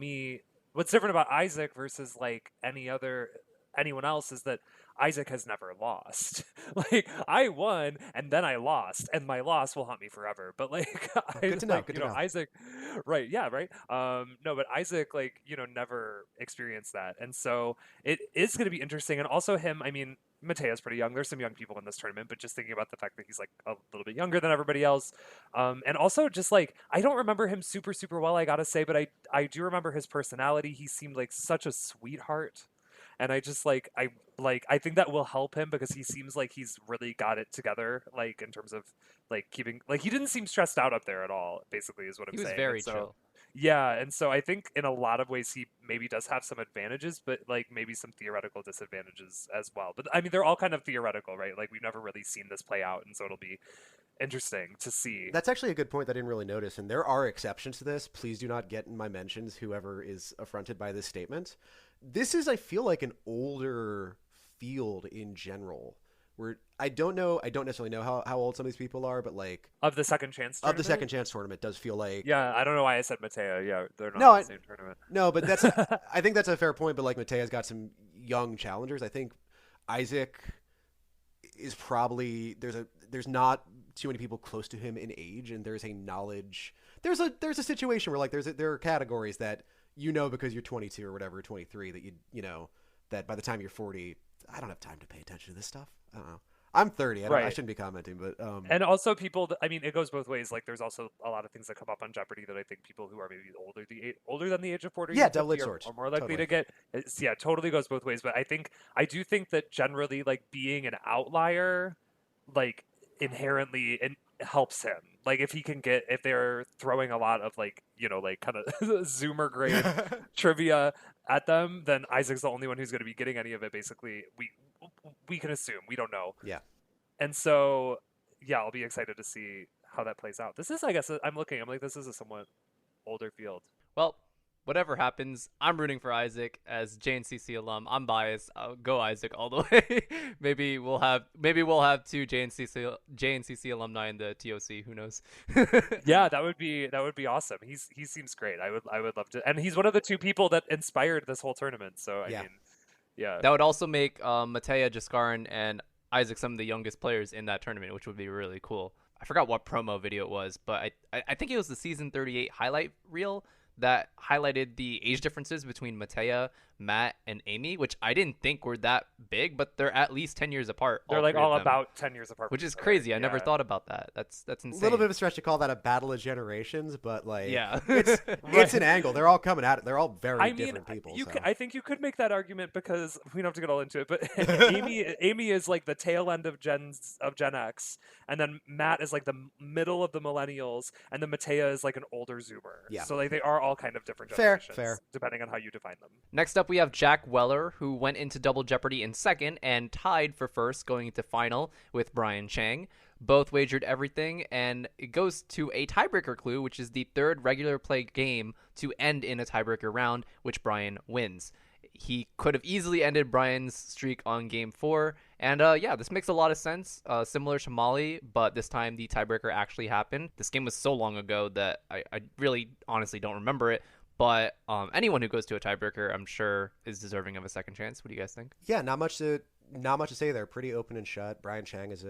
Isaac versus like anyone else is that Isaac has never lost. Like I won and then I lost and my loss will haunt me forever. But like Good to know. Good to know. Isaac, right? Yeah, right. No, but Isaac like never experienced that, and so it is going to be interesting. And also him. I mean, Matea's pretty young. There's some young people in this tournament, but just thinking about the fact that he's like a little bit younger than everybody else, and also just like I don't remember him super well, I gotta say, but I do remember his personality. He seemed like such a sweetheart. And I just I think that will help him because he seems like he's really got it together, like in terms of like keeping like he didn't seem stressed out up there at all, basically is what I'm He was saying. very And so, chill. yeah, and so I think in a lot of ways he maybe does have some advantages, but like maybe some theoretical disadvantages as well. But I mean they're all kind of theoretical, right? Like we've never really seen this play out, and so it'll be interesting to see. That's actually a good point that I didn't really notice, and there are exceptions to this. Please do not get in my mentions whoever is affronted by this statement. This is, I feel like, an older field in general. Where I don't necessarily know how old some of these people are, but like Of the second chance of the tournament? second chance tournament does feel like Yeah, I don't know why I said Matea. Yeah, they're not No, in the same tournament. no, but that's I think that's a fair point. But like Matea's got some young challengers. I think Isaac is probably there's not too many people close to him in age, and there's a knowledge. There's a situation where like there are categories that because you're 22 or whatever, 23 that you know that by the time you're 40, I don't have time to pay attention to this stuff. I don't know. I'm 30. I Right. shouldn't be commenting, but And also people, I mean, it goes both ways. Like there's also a lot of things that come up on Jeopardy that I think people who are maybe older than the age of 40 Yeah, or 50 double-edged are, swords. are more likely Totally. to get. Yeah, totally goes both ways. But I do think that generally like being an outlier, like inherently helps him. Like if they're throwing a lot of like kind of Zoomer grade trivia at them, then Isaac's the only one who's going to be getting any of it. Basically, we can assume, we don't know. Yeah. And so yeah, I'll be excited to see how that plays out. This is, I guess, I'm like, this is a somewhat older field. Well, whatever happens, I'm rooting for Isaac as JNCC alum. I'm biased. I'll go Isaac all the way. maybe we'll have two JNCC alumni in the TOC. Who knows? Yeah, that would be awesome. He seems great. I would love to. And he's one of the two people that inspired this whole tournament. So I Yeah. mean, yeah. That would also make Matea, Jaskarin, and Isaac some of the youngest players in that tournament, which would be really cool. I forgot what promo video it was, but I think it was the season 38 highlight reel that highlighted the age differences between Matea, Matt, and Amy, which I didn't think were that big, but they're at least 10 years apart. They're like three of all them, about 10 years apart. which from is each other. crazy. I never Yeah. thought about that. That's A insane. little bit of a stretch to call that a battle of generations, but like Yeah. it's an angle. They're all coming at it. They're all very I mean, different people. So. I think you could make that argument because we don't have to get all into it, but Amy is like the tail end of Gen X, and then Matt is like the middle of the millennials, and then Matea is like an older Zoomer. Yeah. So like they are all kind of different Fair, generations, fair. depending on how you define them. Next up, we have Jack Weller, who went into Double Jeopardy in second and tied for first going into final with Brian Chang. Both wagered everything, and it goes to a tiebreaker clue, which is the third regular play game to end in a tiebreaker round, which Brian wins. He could have easily ended Brian's streak on game 4, and yeah, this makes a lot of sense, similar to Molly, but this time the tiebreaker actually happened. This game was so long ago that I really honestly don't remember it, but anyone who goes to a tiebreaker, I'm sure, is deserving of a second chance. What do you guys think? Yeah, not much to say there. Pretty open and shut. Brian Chang is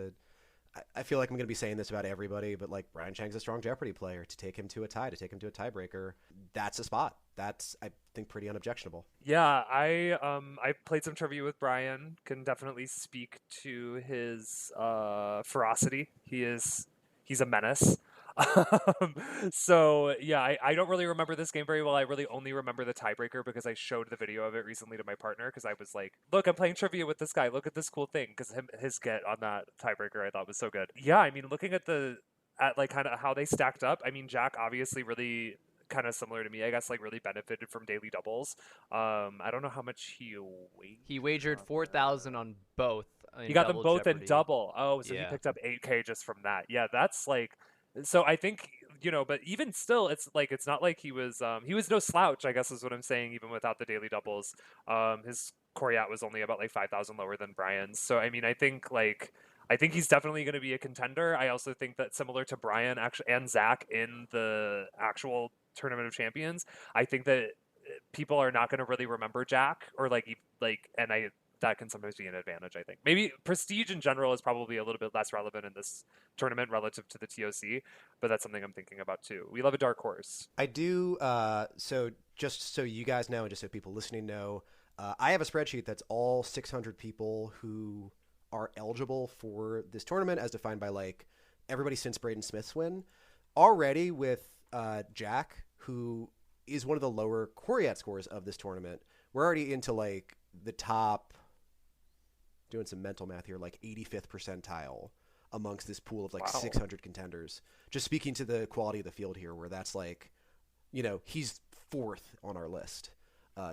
I feel like I'm going to be saying this about everybody, but like Brian Chang's a strong Jeopardy player. To take him to a tie, to take him to a tiebreaker, that's a spot. that's, I think, pretty unobjectionable. Yeah, I played some trivia with Brian. Can definitely speak to his ferocity. He's a menace. So yeah, I don't really remember this game very well. I really only remember the tiebreaker because I showed the video of it recently to my partner because I was like, look, I'm playing trivia with this guy. Look at this cool thing, because his get on that tiebreaker I thought was so good. Yeah, I mean, looking at like kind of how they stacked up. I mean, Jack obviously really kind of similar to me, I guess, like really benefited from daily doubles. I don't know how much he wagered. He wagered 4,000 on both. He got them both Jeopardy. in double. Oh, so he Yeah. picked up 8K just from that. Yeah, that's like, so I think, but even still, it's like, it's not like he was no slouch, I guess is what I'm saying, even without the daily doubles. His Coriat was only about like 5,000 lower than Brian's. So I mean, I think he's definitely going to be a contender. I also think that similar to Brian actually and Zach in the actual Tournament of Champions, I think that people are not going to really remember Jack, or that can sometimes be an advantage. I think maybe prestige in general is probably a little bit less relevant in this tournament relative to the TOC, but that's something I'm thinking about too. We love a dark horse. I do. So just so you guys know, and just so people listening know, I have a spreadsheet that's all 600 people who are eligible for this tournament as defined by like everybody since Braden Smith's win. Already with Jack, who is one of the lower Coriat scores of this tournament, we're already into like the top, doing some mental math here, like 85th percentile amongst this pool of like 600 contenders. Just speaking to the quality of the field here, where that's like, he's fourth on our list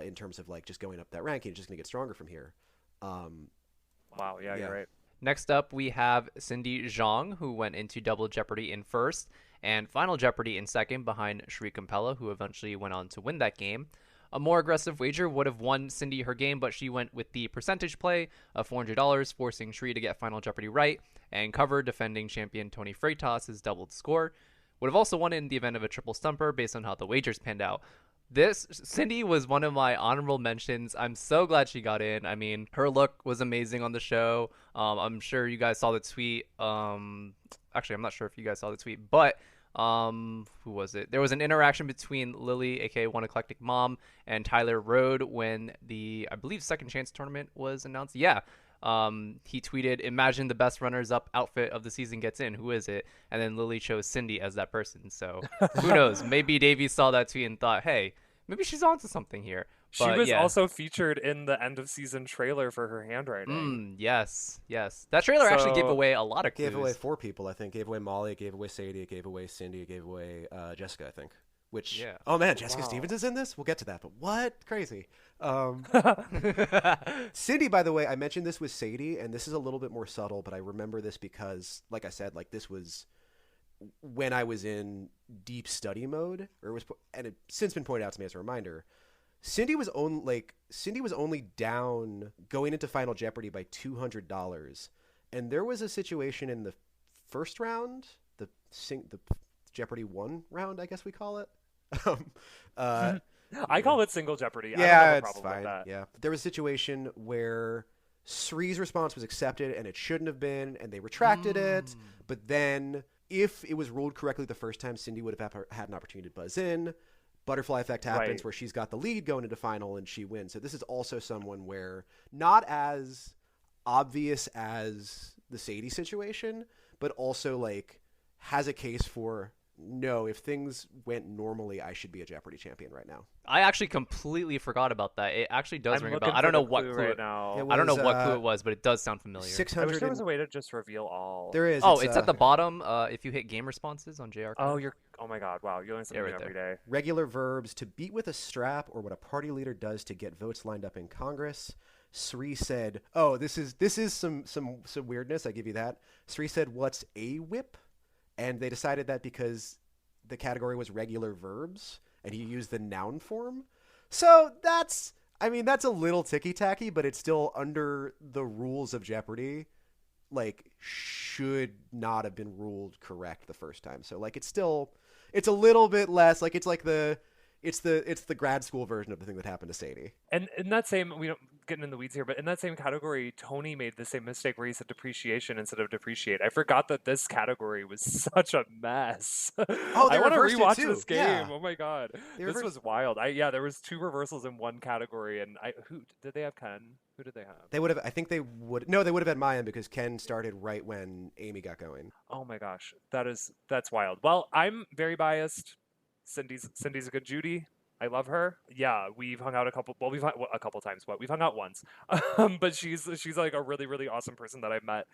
in terms of like just going up that ranking, just going to get stronger from here. Wow, yeah, you're right. Next up, we have Cindy Zhang, who went into Double Jeopardy in first, and Final Jeopardy in second behind Shri Campella, who eventually went on to win that game. A more aggressive wager would have won Cindy her game, but she went with the percentage play of $400, forcing Shri to get Final Jeopardy right, and covered defending champion Tony Freitas' doubled score. Would have also won in the event of a triple stumper based on how the wagers panned out. Cindy was one of my honorable mentions. I'm so glad she got in. I mean, her look was amazing on the show. I'm sure you guys saw the tweet. Actually, I'm not sure if you guys saw the tweet, but who was it? There was an interaction between Lily, aka One Eclectic Mom, and Tyler Rhode when the, I believe, Second Chance tournament was announced. Yeah. He tweeted, "Imagine the best runners-up outfit of the season gets in. Who is it?" And then Lily chose Cindy as that person. So who knows? Maybe Davey saw that tweet and thought, "Hey, maybe she's onto something here." She was also featured in the end of season trailer for her handwriting. Yes. That trailer actually gave away a lot of clues. Gave away 4 people, I think. Gave away Molly, gave away Sadie, gave away Cindy, gave away Jessica, I think. Which, oh man, Jessica Stevens is in this? We'll get to that, but what? Crazy. Cindy, by the way, I mentioned this with Sadie, and this is a little bit more subtle, but I remember this because, like I said, like this was when I was in deep study mode, and it's since been pointed out to me as a reminder. Cindy was only down going into Final Jeopardy by $200, and there was a situation in the first round, the Jeopardy 1 round, I guess we call it. I call it single Jeopardy. Yeah, I don't have a it's problem fine. with that. Yeah, there was a situation where Sri's response was accepted and it shouldn't have been, and they retracted it. But then, if it was ruled correctly the first time, Cindy would have had an opportunity to buzz in. Butterfly effect happens, where she's got the lead going into final and she wins. So this is also someone where not as obvious as the Sadie situation, but also like has a case for, no, if things went normally, I should be a Jeopardy champion right now. I actually completely forgot about that. It actually does ring a bell. I don't know what clue right now. I don't know what clue it was, but it does sound familiar. 600. I wish there was a way to just reveal all. There is. Oh, it's at the bottom. If you hit game responses on JR. Oh my God! Wow, you learn something right every day. Regular verbs: to beat with a strap, or what a party leader does to get votes lined up in Congress. Sri said, "Oh, this is some weirdness. I give you that." Sri said, "What's a whip?" And they decided that because the category was regular verbs and he used the noun form. So that's a little ticky-tacky, but it's still under the rules of Jeopardy. Like, should not have been ruled correct the first time. So like, it's a little bit less like it's the grad school version of the thing that happened to Sadie. And in that same, getting in the weeds here, but in that same category, Tony made the same mistake where he said depreciation instead of depreciate. I forgot that this category was such a mess. Oh, they I want to reversed it rewatch too. this game. Yeah. Oh my god, this was wild. There was 2 reversals in one category, and who did they have? Ken? Who did they have? They would have. I think they would. No, they would have had Mayan because Ken started right when Amy got going. Oh my gosh, that's wild. Well, I'm very biased. Cindy's a good Judy. I love her. Yeah, we've hung out a couple times. We've hung out once. But she's like a really, really awesome person that I've met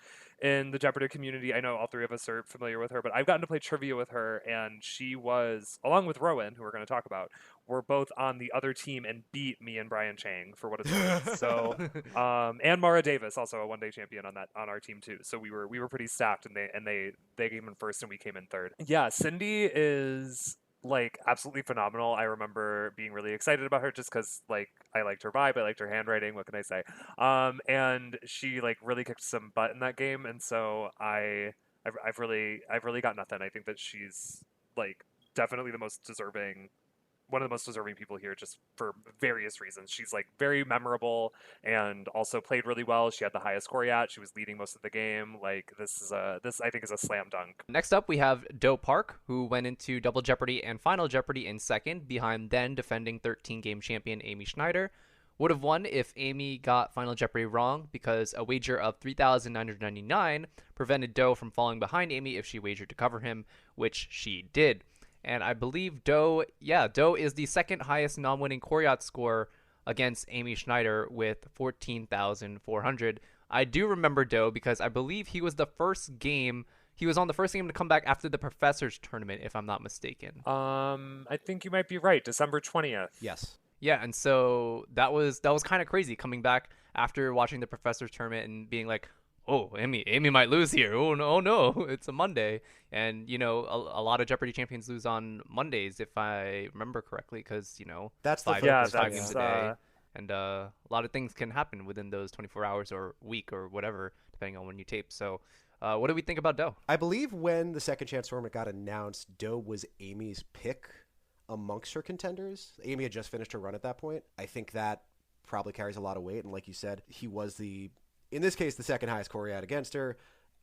in the Jeopardy community. I know all 3 of us are familiar with her, but I've gotten to play trivia with her, and she was, along with Rowan, who we're going to talk about, were both on the other team and beat me and Brian Chang for what it's worth. So, and Mara Davis, also a one-day champion on our team too. So we were pretty stacked, and they came in first and we came in third. Yeah, Cindy is like absolutely phenomenal. I remember being really excited about her just because like I liked her vibe, I liked her handwriting. What can I say? And she like really kicked some butt in that game, and so I've really got nothing. I think that she's like definitely one of the most deserving people here, just for various reasons. She's like very memorable and also played really well. She had the highest score yet. She was leading most of the game. Like this I think is a slam dunk. Next up, we have Do Park, who went into Double Jeopardy and Final Jeopardy in second, behind then defending 13-game champion Amy Snider. Would have won if Amy got Final Jeopardy wrong, because a wager of $3,999 prevented Do from falling behind Amy if she wagered to cover him, which she did. And I believe Do is the second highest non-winning Koryat score against Amy Snider with 14,400. I do remember Do because I believe he was on the first game to come back after the Professor's Tournament, if I'm not mistaken. I think you might be right. December 20th. Yes. Yeah, and so that was kind of crazy coming back after watching the Professor's Tournament and being like, oh, Amy might lose here. Oh no, it's a Monday. And, you know, a lot of Jeopardy champions lose on Mondays, if I remember correctly, because, you know, that's the 5 games a day. And a lot of things can happen within those 24 hours or week or whatever, depending on when you tape. So what do we think about Do? I believe when the second chance tournament got announced, Do was Amy's pick amongst her contenders. Amy had just finished her run at that point. I think that probably carries a lot of weight. And like you said, he was in this case, the second highest Koryat against her.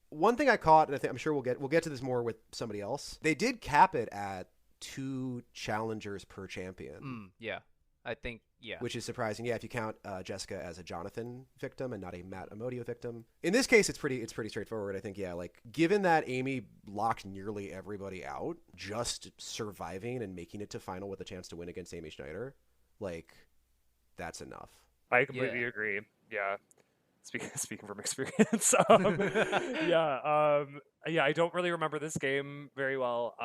One thing I caught, and I'm sure we'll get to this more with somebody else, they did cap it at 2 challengers per champion. Yeah, I think, yeah. Which is surprising. Yeah, if you count Jessica as a Jonathan victim and not a Matt Amodio victim. In this case, it's pretty straightforward. I think, yeah, like given that Amy locked nearly everybody out, just surviving and making it to final with a chance to win against Amy Snider, like that's enough. I completely agree. Yeah. Speaking from experience, I don't really remember this game very well,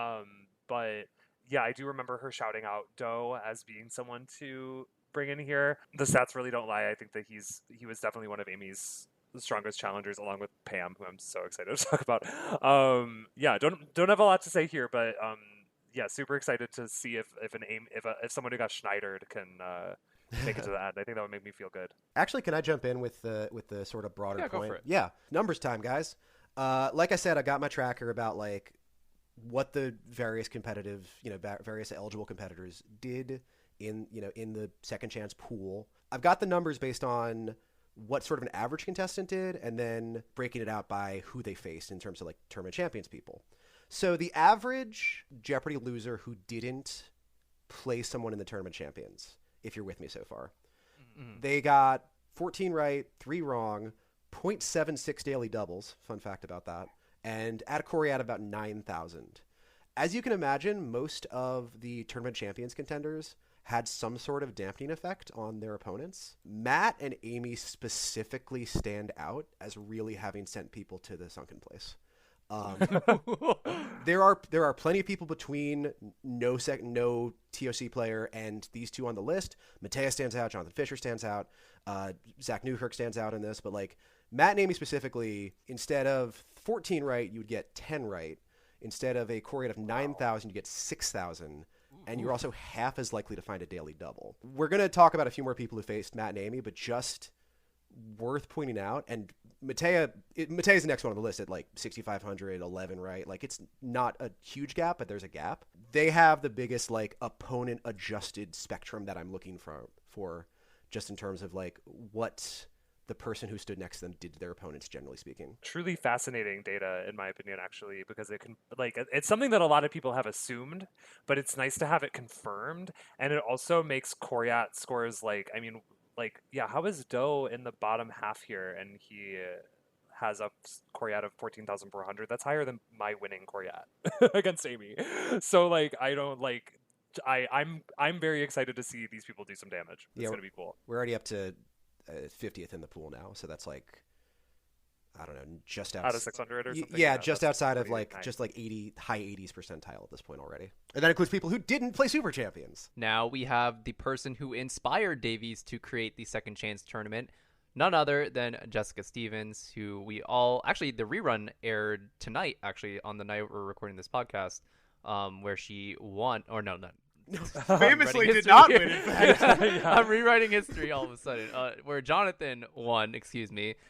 but yeah, I do remember her shouting out Do as being someone to bring in here. The stats really don't lie. I think that he was definitely one of Amy's strongest challengers, along with Pam, who I'm so excited to talk about. Don't have a lot to say here, but super excited to see if someone who got Schneidered can make it to the end. I think that would make me feel good. Actually, can I jump in with the sort of broader point? Go for it. Yeah, numbers time, guys. Like I said, I got my tracker about like what the various competitive, various eligible competitors did in the second chance pool. I've got the numbers based on what sort of an average contestant did, and then breaking it out by who they faced in terms of like tournament champions people. So the average Jeopardy loser who didn't play someone in the tournament champions, if you're with me so far, they got 14 right, 3 wrong, 0.76 daily doubles. Fun fact about that. And at a Koryat about 9,000. As you can imagine, most of the tournament champions contenders had some sort of dampening effect on their opponents. Matt and Amy specifically stand out as really having sent people to the sunken place. There are plenty of people between no TOC player and these two on the list. Matea stands out. Jonathan Fisher stands out. Zach Newkirk stands out in this. But like Matt and Amy specifically, instead of 14 right, you would get 10 right. Instead of a Koryat of 9,000, you get 6,000. And you're also half as likely to find a daily double. We're going to talk about a few more people who faced Matt and Amy, but just worth pointing out. And Matea's the next one on the list at like 6,500, 11, right? Like it's not a huge gap, but there's a gap. They have the biggest like opponent adjusted spectrum that I'm looking for just in terms of like what the person who stood next to them did to their opponents, generally speaking. Truly fascinating data, in my opinion, actually, because it can, like, it's something that a lot of people have assumed, but it's nice to have it confirmed. And it also makes Koryat scores, like, I mean, like, yeah, how is Doe in the bottom half here? And he has a Koryat of 14,400. That's higher than my winning Koryat against Amy. So, like, I don't, like, I'm very excited to see these people do some damage. It's going to be cool. We're already up to 50th in the pool now, so that's like, I don't know, just out of 600 or something. Yeah, just outside of like just like 80 high 80s percentile at this point already, and that includes people who didn't play Super Champions. Now we have the person who inspired Davies to create the Second Chance tournament, none other than Jessica Stevens, who we all actually the rerun aired tonight, actually on the night we're recording this podcast, where she won, or no. Famously did not win, in fact. Yeah. I'm rewriting history all of a sudden. Where Jonathan won,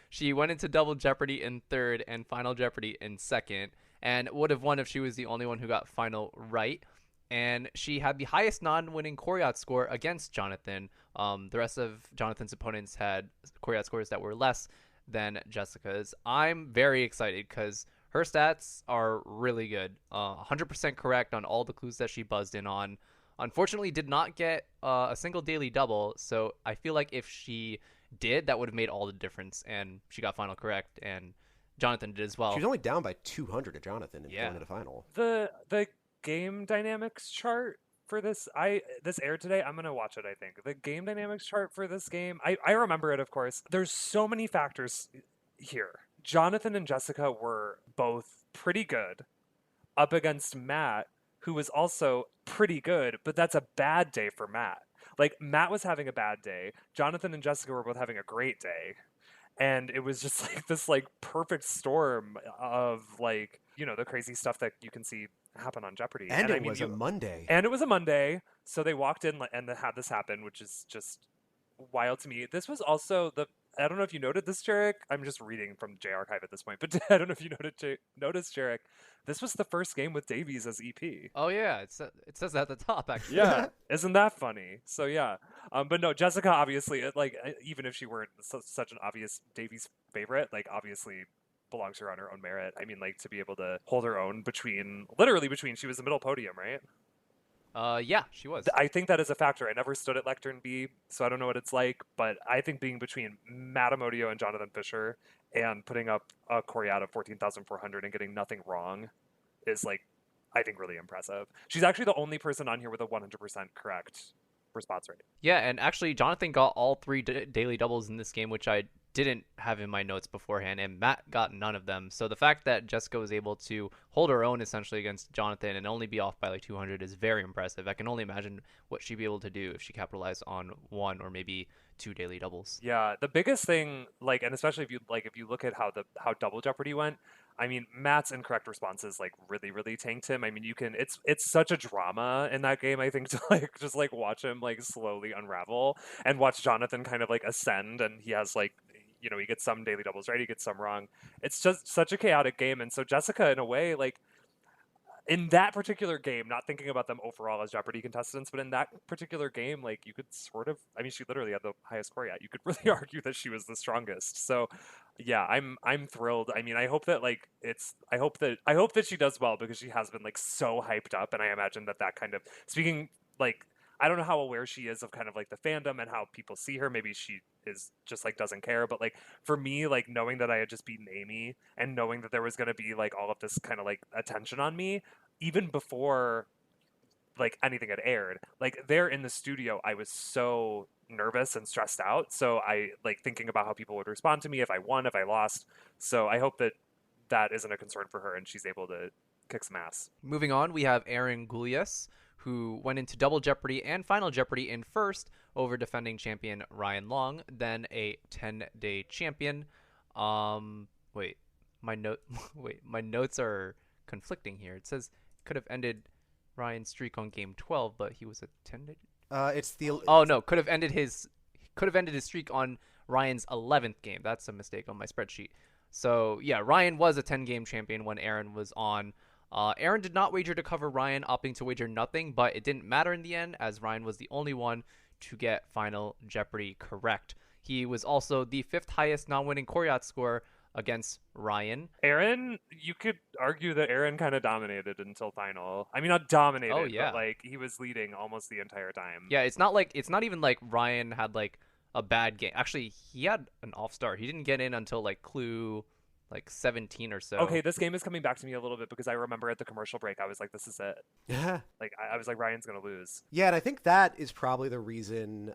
she went into Double Jeopardy in third and Final Jeopardy in second, and would have won if she was the only one who got final right. And she had the highest non-winning Koryat score against Jonathan. The rest of Jonathan's opponents had Koryat scores that were less than Jessica's. I'm very excited because her stats are really good. 100% correct on all the clues that she buzzed in on. Unfortunately, did not get a single daily double, so I feel like if she did, that would have made all the difference, and she got final correct, and Jonathan did as well. She was only down by 200 to Jonathan in going to the final. The game dynamics chart for this aired today. I'm gonna watch it. I think the game dynamics chart for this game, I remember it, of course. There's so many factors here. Jonathan and Jessica were both pretty good up against Matt, who was also pretty good, but that's a bad day for Matt. Like, Matt was having a bad day. Jonathan and Jessica were both having a great day. And it was just like this like perfect storm of like, you know, the crazy stuff that you can see happen on Jeopardy. And it was a Monday. And it was a Monday. So they walked in and had this happen, which is just wild to me. This was also I don't know if you noted this, Jeric. I'm just reading from J Archive at this point, but I don't know if you noticed, Jeric. This was the first game with Davies as EP. Oh yeah, it says that at the top actually. Yeah, isn't that funny? So yeah, but no, Jessica obviously, like, even if she weren't such an obvious Davies favorite, like, obviously belongs to her on her own merit. I mean, like, to be able to hold her own literally between, she was the middle podium, right? Yeah, she was. I think that is a factor. I never stood at Lectern B, so I don't know what it's like, but I think being between Matt Amodio and Jonathan Fisher and putting up a Koryat of 14,400 and getting nothing wrong is, like, I think really impressive. She's actually the only person on here with a 100% correct response rate. Yeah, and actually Jonathan got all three daily doubles in this game, which I didn't have in my notes beforehand, and Matt got none of them. So the fact that Jessica was able to hold her own essentially against Jonathan and only be off by like 200 is very impressive. I can only imagine what she'd be able to do if she capitalized on one or maybe two daily doubles. Yeah, the biggest thing, like, and especially if you look at how Double Jeopardy went, I mean, Matt's incorrect responses like really tanked him. I mean, it's such a drama in that game, I think, to like just like watch him like slowly unravel and watch Jonathan kind of like ascend, and he has like, you know, he gets some daily doubles right, he gets some wrong. It's just such a chaotic game. And so Jessica, in a way, like, in that particular game, not thinking about them overall as Jeopardy contestants, but in that particular game, like, you could sort of, I mean, she literally had the highest score yet. You could really argue that she was the strongest. So yeah, I'm thrilled. I mean, I hope that like I hope that she does well, because she has been like so hyped up, and I imagine that kind of, speaking, like, I don't know how aware she is of kind of like the fandom and how people see her. Maybe she is just like doesn't care. But like for me, like knowing that I had just beaten Amy and knowing that there was going to be like all of this kind of like attention on me, even before like anything had aired, like there in the studio, I was so nervous and stressed out. So I like thinking about how people would respond to me if I won, if I lost. So I hope that isn't a concern for her and she's able to kick some ass. Moving on, we have Aaron Gulyas, who went into Double Jeopardy and Final Jeopardy in first over defending champion Ryan Long, then a 10-day champion. My notes are conflicting here. It says could have ended Ryan's streak on game 12, but he was a 10-day. Could have ended his streak on Ryan's 11th game. That's a mistake on my spreadsheet. So yeah, Ryan was a 10-game champion when Aaron was on. Aaron did not wager to cover Ryan, opting to wager nothing, but it didn't matter in the end, as Ryan was the only one to get Final Jeopardy correct. He was also the 5th highest non-winning Koryat score against Ryan. Aaron, you could argue that Aaron kind of dominated until final. I mean, not dominated, Oh, yeah. but like he was leading almost the entire time. Yeah, it's not even like Ryan had like a bad game. Actually, he had an off start. He didn't get in until like clue like 17 or so. Okay, this game is coming back to me a little bit because I remember at the commercial break, I was like, this is it. Yeah. Like, I was like, Ryan's going to lose. Yeah, and I think that is probably the reason,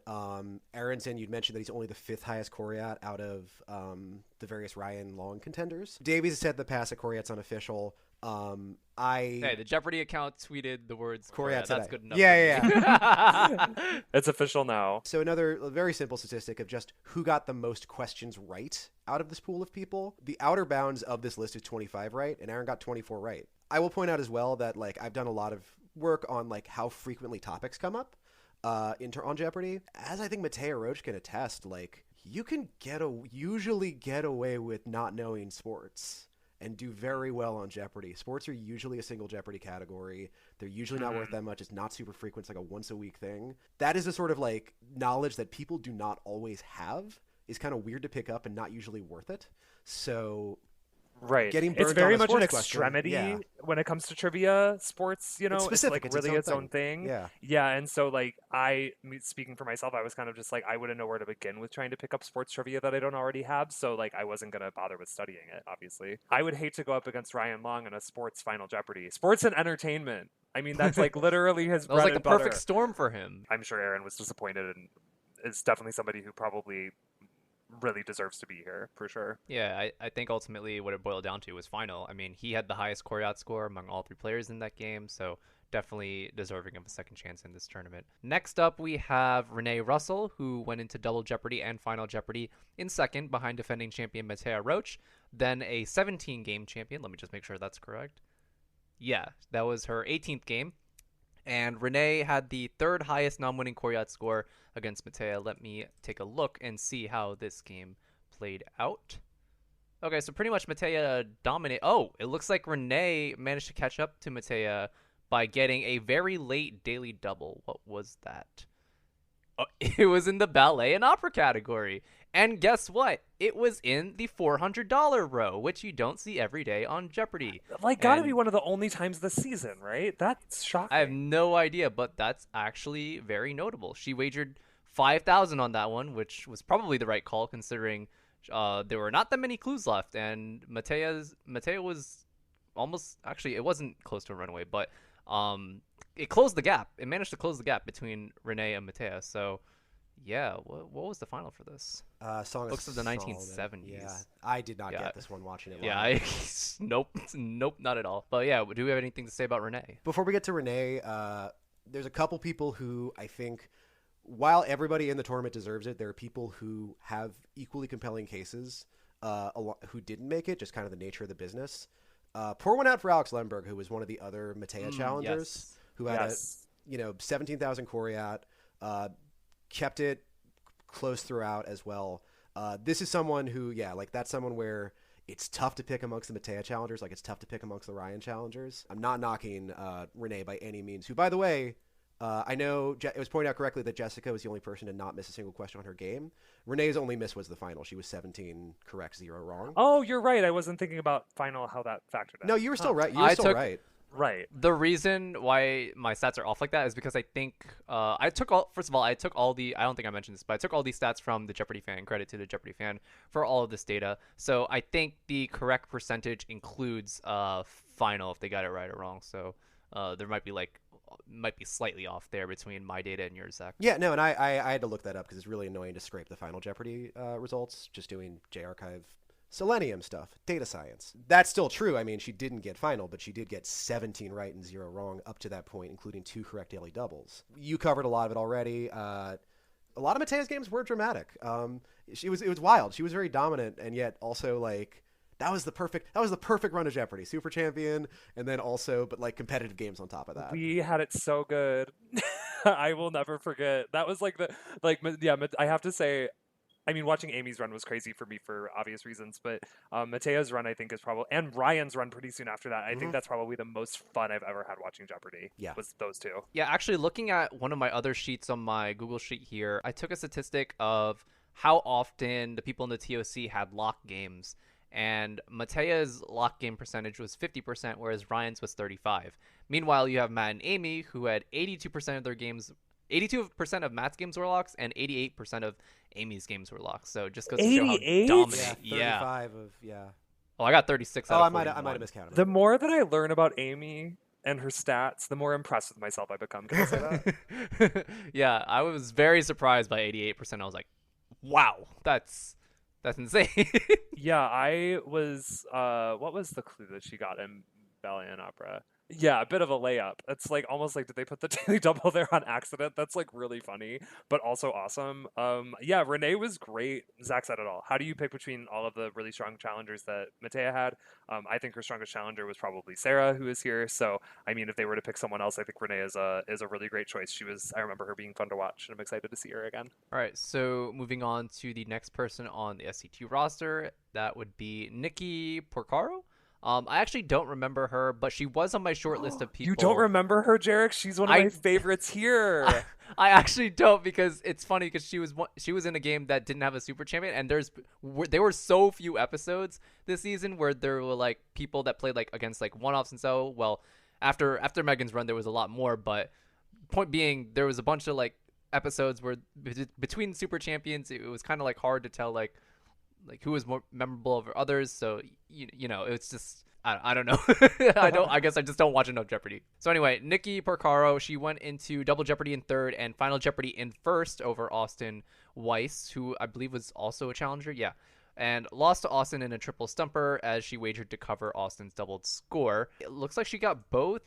Aronson, you'd mentioned that he's only the 5th highest Koryat out of the various Ryan Long contenders. Davies has said in the past that Koryat's unofficial. Hey, the Jeopardy account tweeted the words Koryat That's today. good enough. Yeah. It's official now. So another very simple statistic of just who got the most questions right out of this pool of people. The outer bounds of this list is 25 right, and Aaron got 24 right. I will point out as well that like I've done a lot of work on like how frequently topics come up on Jeopardy. As I think Matea Roach can attest, like you can usually get away with not knowing sports and do very well on Jeopardy. Sports are usually a single Jeopardy category. They're usually not worth that much. It's not super frequent. It's like a once-a-week thing. That is a sort of like knowledge that people do not always have. Is kind of weird to pick up and not usually worth it. So Right. getting It's burnt very on a much an sports question, extremity yeah. when it comes to trivia sports, you know, It's specific. like It's really its own its own thing. Yeah. Yeah. And so like speaking for myself, I was kind of just like, I wouldn't know where to begin with trying to pick up sports trivia that I don't already have. So like, I wasn't going to bother with studying it, obviously. I would hate to go up against Ryan Long in a sports Final Jeopardy. Sports and entertainment. I mean, that's like literally his That was like bread the and perfect butter. storm for him. I'm sure Aaron was disappointed and is definitely somebody who probably really deserves to be here for sure. Yeah, I think ultimately what it boiled down to was Final. I mean, he had the highest Koryat score among all 3 players in that game, so definitely deserving of a second chance in this tournament. Next up, we have Renée Russell, who went into Double Jeopardy and Final Jeopardy in second behind defending champion Matea Roach, then a 17-game champion. Let me just make sure that's correct. Yeah, that was her 18th game. And Renée had the 3rd highest non-winning Koryat score against Matea. Let me take a look and see how this game played out. Okay, so pretty much Matea dominated. Oh, it looks like Renée managed to catch up to Matea by getting a very late daily double. What was that? Oh, it was in the ballet and opera category. And guess what? It was in the $400 row, which you don't see every day on Jeopardy. Like, gotta And be one of the only times this season, right? That's shocking. I have no idea, but that's actually very notable. She wagered 5,000 on that one, which was probably the right call considering there were not that many clues left, and Matea was almost, actually it wasn't close to a runaway, but it closed the gap. It managed to close the gap between Renée and Matea. So yeah, what was the final for this? Song Books of the Solomon. 1970s. Yeah, I did not Yeah. get this one watching it live. Yeah, nope, not at all. But yeah, do we have anything to say about Renée? Before we get to Renée, there's a couple people who I think, while everybody in the tournament deserves it, there are people who have equally compelling cases who didn't make it, just kind of the nature of the business. Pour one out for Alex Lemberg, who was one of the other Matea challengers, who had 17,000 Koryat, kept it close throughout as well. This is someone who, that's someone where it's tough to pick amongst the Matea challengers, like it's tough to pick amongst the Ryan challengers. I'm not knocking Renée by any means, who, by the way, I know it was pointed out correctly that Jessica was the only person to not miss a single question on her game. Renee's only miss was the final. She was 17 correct, 0 wrong. Oh, you're right. I wasn't thinking about final, how that factored in. No, you were still right. You were still right. Right. The reason why my stats are off like that is because I think I took all the, I don't think I mentioned this, but I took all these stats from the Jeopardy fan. Credit to the Jeopardy fan for all of this data. So I think the correct percentage includes final if they got it right or wrong. So there might be slightly off there between my data and yours, Zach. Yeah, no, and I had to look that up because it's really annoying to scrape the final Jeopardy results just doing J-Archive Selenium stuff, data science. That's still true. I mean, she didn't get final, but she did get 17 right and 0 wrong up to that point, including 2 correct daily doubles. You covered a lot of it already. A lot of Matea's games were dramatic. It was wild. She was very dominant, and yet also like that was the perfect run of Jeopardy. Super champion, and then also but competitive games on top of that. We had it so good. I will never forget. That was I have to say, I mean, watching Amy's run was crazy for me for obvious reasons, but Matea's run I think is probably, and Ryan's run pretty soon after that. I think that's probably the most fun I've ever had watching Jeopardy. Yeah. Was those two. Yeah, actually, looking at one of my other sheets on my Google Sheet here, I took a statistic of how often the people in the TOC had lock games, and Matea's lock game percentage was 50%, whereas Ryan's was 35%. Meanwhile, you have Matt and Amy, who had 82% of their games. 82% of Matt's games were locks, and 88% of Amy's games were locks. So just goes to show how 88? dominant. Yeah, 35 of Oh, I got 36 out Oh, of I 41. might have miscounted. The more that I learn about Amy and her stats, the more impressed with myself I become. Can I say that? Yeah, I was very surprised by 88%. I was like, wow, that's insane. Yeah, I was. What was the clue that she got in Ballet and Opera? Yeah, a bit of a layup. It's like almost like, did they put the daily double there on accident? That's like really funny, but also awesome. Yeah, Renee was great. Zach said it all. How do you pick between all of the really strong challengers that Matea had? I think her strongest challenger was probably Sarah, who is here. So, I mean, if they were to pick someone else, I think Renee is a really great choice. I remember her being fun to watch, and I'm excited to see her again. All right, so moving on to the next person on the SC2 roster, that would be Nikkee Porcaro. I actually don't remember her, but she was on my short list of people. You don't remember her, Jeric? She's one of my favorites here. I actually don't, because it's funny because she was in a game that didn't have a super champion, and there were so few episodes this season where there were like people that played like against like one-offs, and so well after Megan's run there was a lot more, but point being there was a bunch of like episodes where between super champions it was kind of like hard to tell like who was more memorable over others. So you know, it's just I don't know. I guess I just don't watch enough Jeopardy. So anyway, Nikkee Porcaro, she went into Double Jeopardy in third and Final Jeopardy in first over Austin Weiss, who I believe was also a challenger. Yeah. And lost to Austin in a triple stumper as she wagered to cover Austin's doubled score. It looks like she got both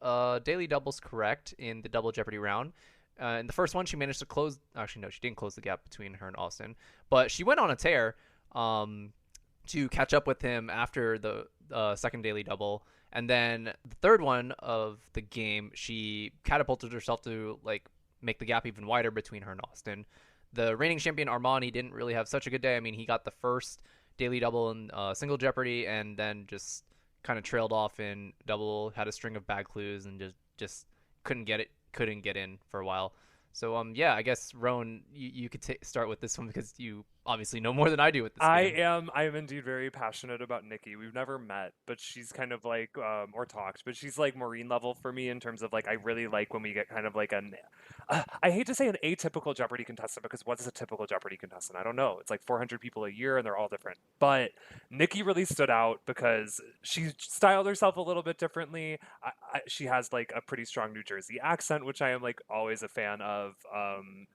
daily doubles correct in the Double Jeopardy round. In the first one, she managed to close. Actually, no, she didn't close the gap between her and Austin. But she went on a tear to catch up with him after the second daily double. And then the third one of the game, she catapulted herself to like make the gap even wider between her and Austin. The reigning champion Armani didn't really have such a good day. I mean, he got the first daily double in single Jeopardy, and then just kind of trailed off in double. Had a string of bad clues and just couldn't get in for a while. So yeah, I guess Rhone, you could start with this one because you obviously know more than I do with this game. I am indeed very passionate about Nikkee. We've never met, but she's kind of like or talked, but she's like Maureen level for me in terms of like I really like when we get kind of like I hate to say an atypical Jeopardy contestant, because what is a typical Jeopardy contestant? I don't know. It's like 400 people a year and they're all different. But Nikkee really stood out because she styled herself a little bit differently. She has like a pretty strong New Jersey accent, which I am like always a fan of,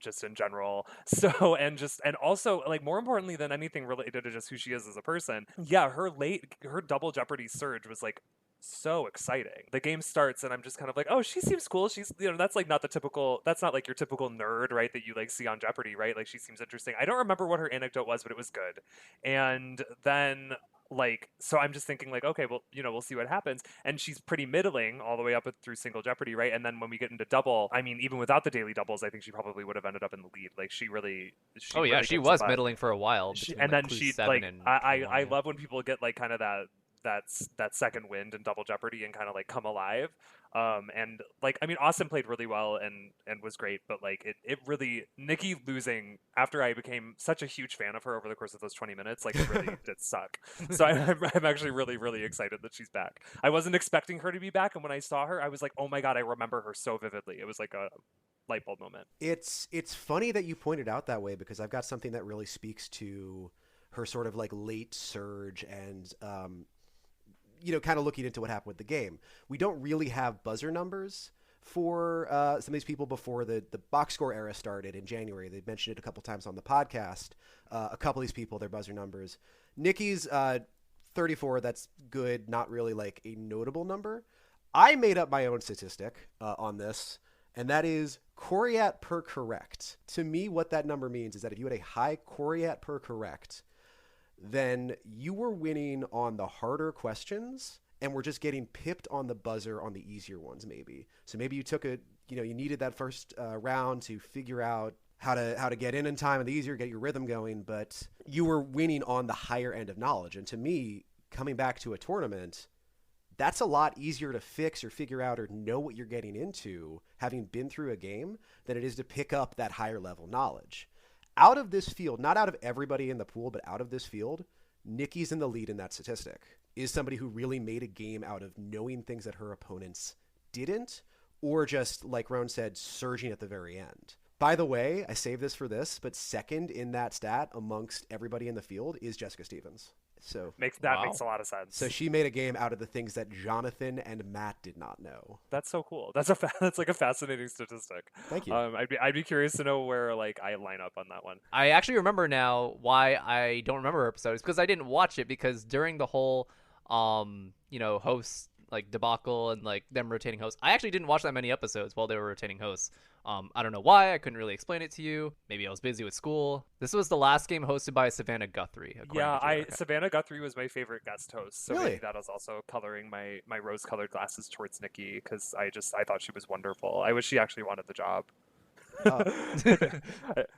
just in general. So and also like more importantly than anything related to just who she is as a person. Yeah, her Double Jeopardy surge was like so exciting. The game starts and I'm just kind of like, oh, she seems cool. She's, you know, that's like not that's not like your typical nerd, right, that you like see on Jeopardy, right? Like she seems interesting. I don't remember what her anecdote was, but it was good. And then like, so I'm just thinking like, okay, well, you know, we'll see what happens. And she's pretty middling all the way up through single Jeopardy, right? And then when we get into double, I mean, even without the daily doubles, I think she probably would have ended up in the lead. Like she really she was middling for a while. And then she like, I love when people get like kind of that second wind in Double Jeopardy and kind of like come alive. And like, I mean, Austin played really well and was great, but like it really, Nikkee losing after I became such a huge fan of her over the course of those 20 minutes, like it really did suck. So I'm actually really, really excited that she's back. I wasn't expecting her to be back. And when I saw her, I was like, oh my God, I remember her so vividly. It was like a light bulb moment. It's funny that you pointed out that way, because I've got something that really speaks to her sort of like late surge and, you know, kind of looking into what happened with the game. We don't really have buzzer numbers for some of these people before the box score era started in January. They've mentioned it a couple times on the podcast. A couple of these people, their buzzer numbers. Nikki's 34, that's good, not really like a notable number. I made up my own statistic on this, and that is Coriat per correct. To me, what that number means is that if you had a high Coriat per correct, then you were winning on the harder questions and were just getting pipped on the buzzer on the easier ones maybe. So maybe you took you needed that first round to figure out how to get in time and the easier, get your rhythm going, but you were winning on the higher end of knowledge. And to me, coming back to a tournament, that's a lot easier to fix or figure out or know what you're getting into having been through a game than it is to pick up that higher level knowledge. Out of this field, not out of everybody in the pool, but out of this field, Nickee's in the lead in that statistic. Is somebody who really made a game out of knowing things that her opponents didn't, or just, like Rhone said, surging at the very end. By the way, I saved this for this, but second in that stat amongst everybody in the field is Jessica Stevens. So makes a lot of sense. So she made a game out of the things that Jonathan and Matt did not know. That's so cool. That's like a fascinating statistic. Thank you. I'd be curious to know where like I line up on that one. I actually remember now why I don't remember her episodes, because I didn't watch it, because during the whole host like debacle and like them rotating hosts, I actually didn't watch that many episodes while they were rotating hosts. I don't know why. I couldn't really explain it to you. Maybe I was busy with school. This was the last game hosted by Savannah Guthrie. Yeah, Savannah Guthrie was my favorite guest host. So really? Maybe that was also coloring my rose-colored glasses towards Nikkee, because I thought she was wonderful. I wish she actually wanted the job.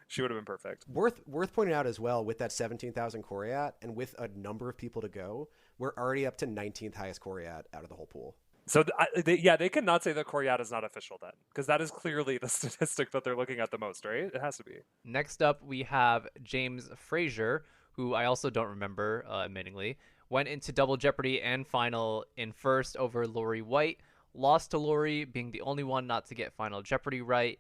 She would have been perfect. Worth pointing out as well, with that 17,000 Coriat and with a number of people to go, we're already up to 19th highest Coriat out of the whole pool. So they cannot say that Coriat is not official then, because that is clearly the statistic that they're looking at the most, right? It has to be. Next up, we have James Fraser, who I also don't remember, admittingly, went into Double Jeopardy and final in first over Lori White, lost to Lori, being the only one not to get Final Jeopardy right.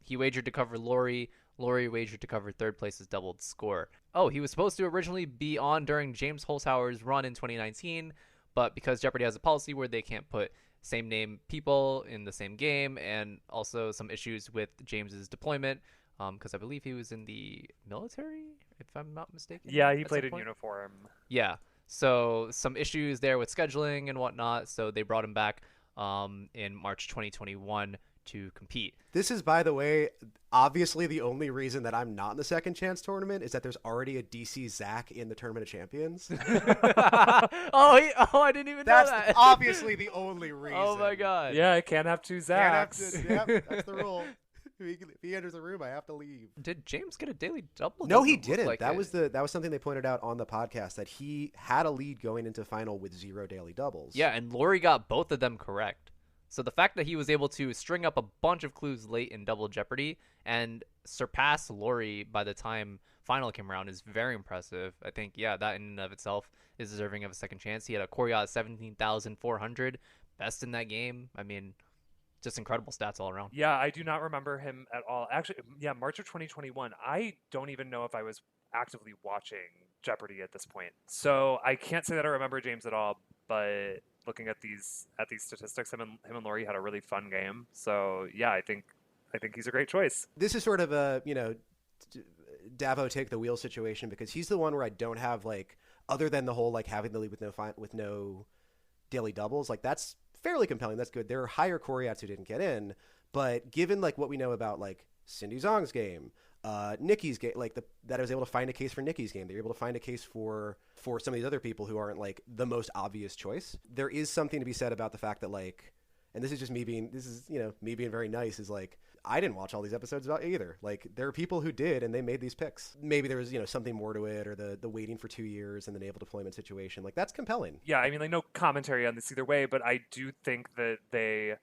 He wagered to cover Lori. Lori wagered to cover third place's doubled score. Oh, he was supposed to originally be on during James Holzhauer's run in 2019, but because Jeopardy has a policy where they can't put same name people in the same game, and also some issues with James's deployment, because I believe he was in the military, if I'm not mistaken. Yeah, he played in uniform. Yeah, so some issues there with scheduling and whatnot, so they brought him back in March 2021 to compete. This is, by the way, obviously the only reason that I'm not in the second chance tournament is that there's already a DC Zach in the Tournament of Champions. I didn't even know that. That's obviously the only reason. Oh my god. Yeah, I can't have two Zachs. Yep, that's the rule. If he enters the room, I have to leave. Did James get a daily double? No, he didn't. That was something they pointed out on the podcast, that he had a lead going into final with 0 daily doubles. Yeah, and Lori got both of them correct. So the fact that he was able to string up a bunch of clues late in Double Jeopardy and surpass Lori by the time final came around is very impressive. I think, yeah, that in and of itself is deserving of a second chance. He had a Coriat 17,400, best in that game. I mean, just incredible stats all around. Yeah, I do not remember him at all. Actually, yeah, March of 2021. I don't even know if I was actively watching Jeopardy at this point. So I can't say that I remember James at all, but looking at these statistics, him and Lori had a really fun game. So yeah, I think he's a great choice. This is sort of a, Davo take the wheel situation, because he's the one where I don't have, like, other than the whole like having the lead with no daily doubles, like that's fairly compelling. That's good. There are higher Coriats who didn't get in, but given like what we know about like Cindy Zong's game, Nickee's game, like that I was able to find a case for Nickee's game. They were able to find a case for some of these other people who aren't like the most obvious choice. There is something to be said about the fact that, like, and this is just me being very nice, is like, I didn't watch all these episodes about either. Like, there are people who did, and they made these picks. Maybe there was, something more to it, or the waiting for 2 years and the naval deployment situation. Like, that's compelling. Yeah, I mean, like, no commentary on this either way, but I do think that they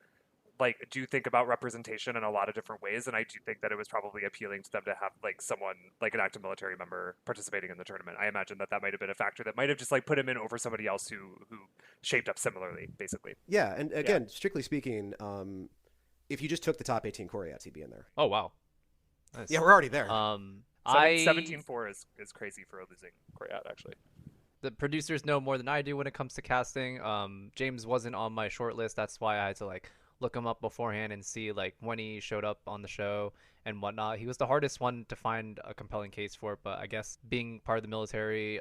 do think about representation in a lot of different ways, and I do think that it was probably appealing to them to have like someone like an active military member participating in the tournament. I imagine that might have been a factor that might have just like put him in over somebody else who shaped up similarly, basically. Yeah, and again, strictly speaking, if you just took the top 18 Coriats, he'd be in there. Oh wow, nice. Yeah, we're already there. 17-4 is crazy for a losing Coriat, actually. The producers know more than I do when it comes to casting. James wasn't on my short list. That's why I had to like look him up beforehand and see like when he showed up on the show and whatnot. He was the hardest one to find a compelling case for, but I guess being part of the military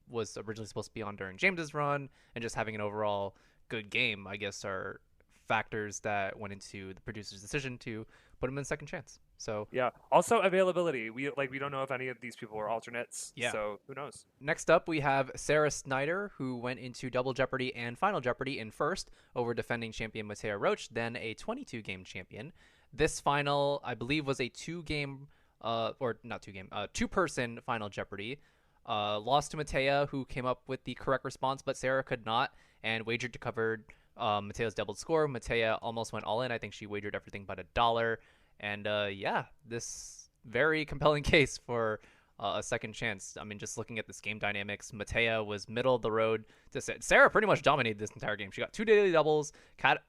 was originally supposed to be on during James's run, and just having an overall good game, I guess, are factors that went into the producer's decision to put him in second chance. So yeah, also availability. We don't know if any of these people were alternates. Yeah. So who knows? Next up, we have Sarah Snider, who went into Double Jeopardy and Final Jeopardy in first over defending champion Matea Roach, then a 22-game champion. This final, I believe, was a 2-game or not two-game, two-person Final Jeopardy. Lost to Matea, who came up with the correct response, but Sarah could not, and wagered to cover Matea's doubled score. Matea almost went all in. I think she wagered everything but $1. And yeah, this very compelling case for a second chance. I mean, just looking at this game dynamics, Matea was middle of the road to Sarah pretty much dominated this entire game. She got 2 daily doubles,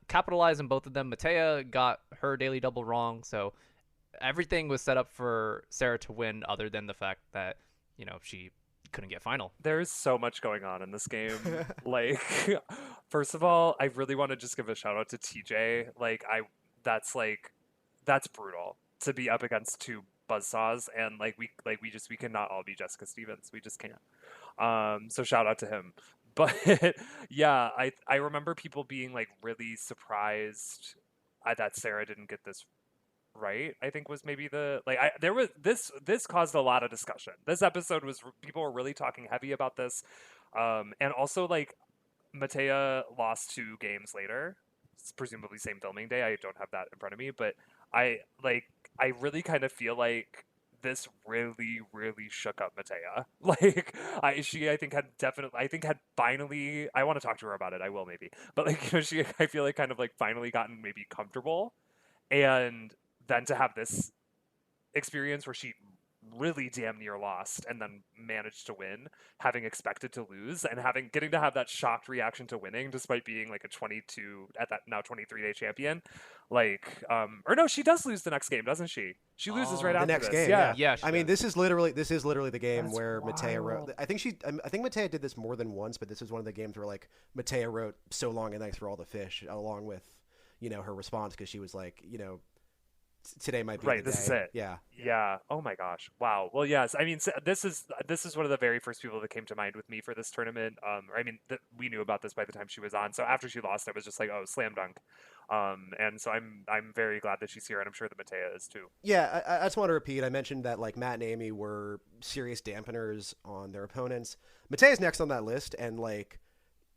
capitalized on both of them. Matea got her daily double wrong, so everything was set up for Sarah to win, other than the fact that, you know, she couldn't get final. There's so much going on in this game. Like, first of all, I really want to just give a shout out to TJ. That's brutal to be up against 2 buzzsaws, and we cannot all be Jessica Stevens. We just can't. So shout out to him. But yeah, I remember people being like really surprised that Sarah didn't get this right. I think was maybe there was this caused a lot of discussion. This episode was, people were really talking heavy about this, and also like Matea lost 2 games later. It's presumably same filming day. I don't have that in front of me, but I really kind of feel like this really, really shook up Matea. Like, I think had finally, I want to talk to her about it. I will maybe, but like, you know, I feel like kind of like finally gotten maybe comfortable, and then to have this experience where she really damn near lost and then managed to win, having expected to lose, and getting to have that shocked reaction to winning despite being like a 23-day champion. Like, or no, she does lose the next game, doesn't she? She loses right after the next this. game. Yeah. I mean, this is literally the game That's where wild. Matea wrote. I think Matea did this more than once, but this is one of the games where like Matea wrote "So long and thanks for all the fish" along with, you know, her response, because she was like, you know, today might be right. the This day. is it. Yeah. Oh my gosh. Wow. Well, yes. I mean, this is one of the very first people that came to mind with me for this tournament. We knew about this by the time she was on. So after she lost, I was just like, oh, slam dunk. And so I'm very glad that she's here, and I'm sure that Matea is too. Yeah, I just want to repeat. I mentioned that like Matt and Amy were serious dampeners on their opponents. Matea's next on that list, and like,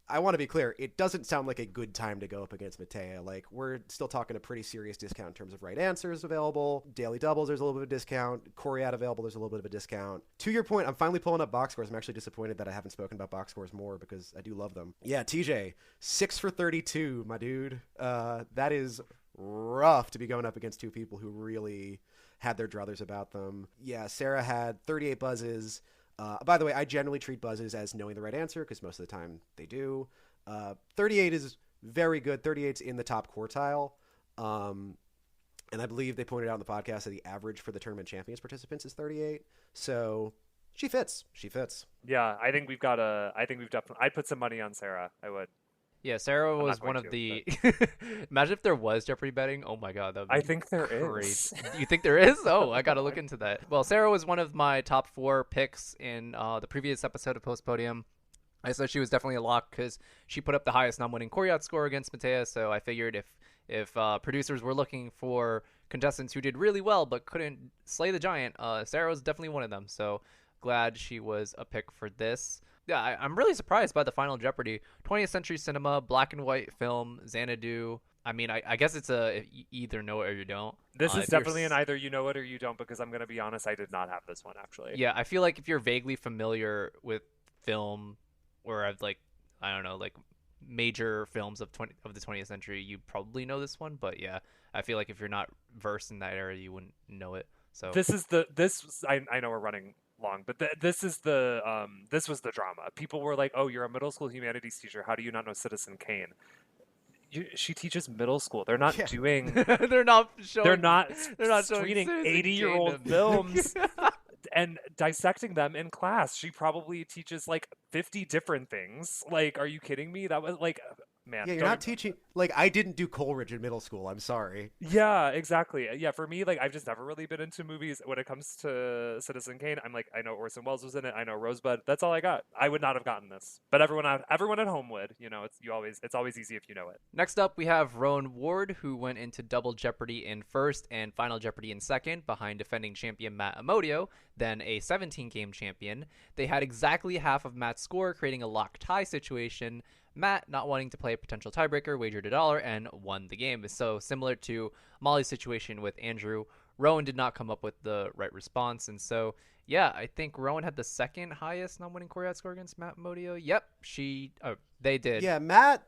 I want to be clear, it doesn't sound like a good time to go up against Matea. Like, we're still talking a pretty serious discount in terms of right answers available. Daily doubles, there's a little bit of a discount. Coriat available, there's a little bit of a discount. To your point, I'm finally pulling up box scores. I'm actually disappointed that I haven't spoken about box scores more, because I do love them. Yeah, TJ, 6 for 32, my dude. That is rough to be going up against 2 people who really had their druthers about them. Yeah, Sarah had 38 buzzes. By the way, I generally treat buzzes as knowing the right answer, because most of the time they do. 38 is very good. 38's in the top quartile. And I believe they pointed out in the podcast that the average for the tournament champions participants is 38. So she fits. Yeah, I'd put some money on Sarah. I would. Yeah, Sarah I'm was not one going of to, the. Imagine if there was Jeopardy betting. Oh my god, that would be I think there great. is. You think there is? Oh, I gotta look into that. Well, Sarah was one of my top 4 picks in the previous episode of Post Podium. I said she was definitely a lock because she put up the highest non-winning Coriat score against Matea. So I figured if producers were looking for contestants who did really well but couldn't slay the giant, Sarah was definitely one of them. So glad she was a pick for this. Yeah, I'm really surprised by the Final Jeopardy. 20th Century Cinema, black and white film, Xanadu. I mean, I guess it's you either know it or you don't. This is definitely an either you know it or you don't, because I'm going to be honest, I did not have this one, actually. Yeah, I feel like if you're vaguely familiar with film, or I've like, I don't know, like major films of the 20th century, you probably know this one. But yeah, I feel like if you're not versed in that area, you wouldn't know it. So I know we're running long, but this was the drama. People were like, "Oh, you're a middle school humanities teacher. How do you not know Citizen Kane?" She teaches middle school. They're not doing. they're not showing. They're not showing screening Citizen 80-year-old Kane. films and dissecting them in class. She probably teaches like 50 different things. Like, are you kidding me? That was like, man. Yeah, you're not teaching. Like, I didn't do Coleridge in middle school. I'm sorry. Yeah, exactly. Yeah, for me, like, I've just never really been into movies. When it comes to Citizen Kane, I'm like, I know Orson Welles was in it. I know Rosebud. That's all I got. I would not have gotten this, but everyone at home would. You know, it's always easy if you know it. Next up, we have Rhone Ward, who went into Double Jeopardy in first and Final Jeopardy in second, behind defending champion Matt Amodio, then a 17-game champion. They had exactly half of Matt's score, creating a lock tie situation. Matt, not wanting to play a potential tiebreaker, wagered $1 and won the game. So similar to Molly's situation with Andrew Rowan did not come up with the right response. And so, yeah, I think Rowan had the second highest non-winning Coryat score against Matt Modio. Yep, they did. Yeah, Matt.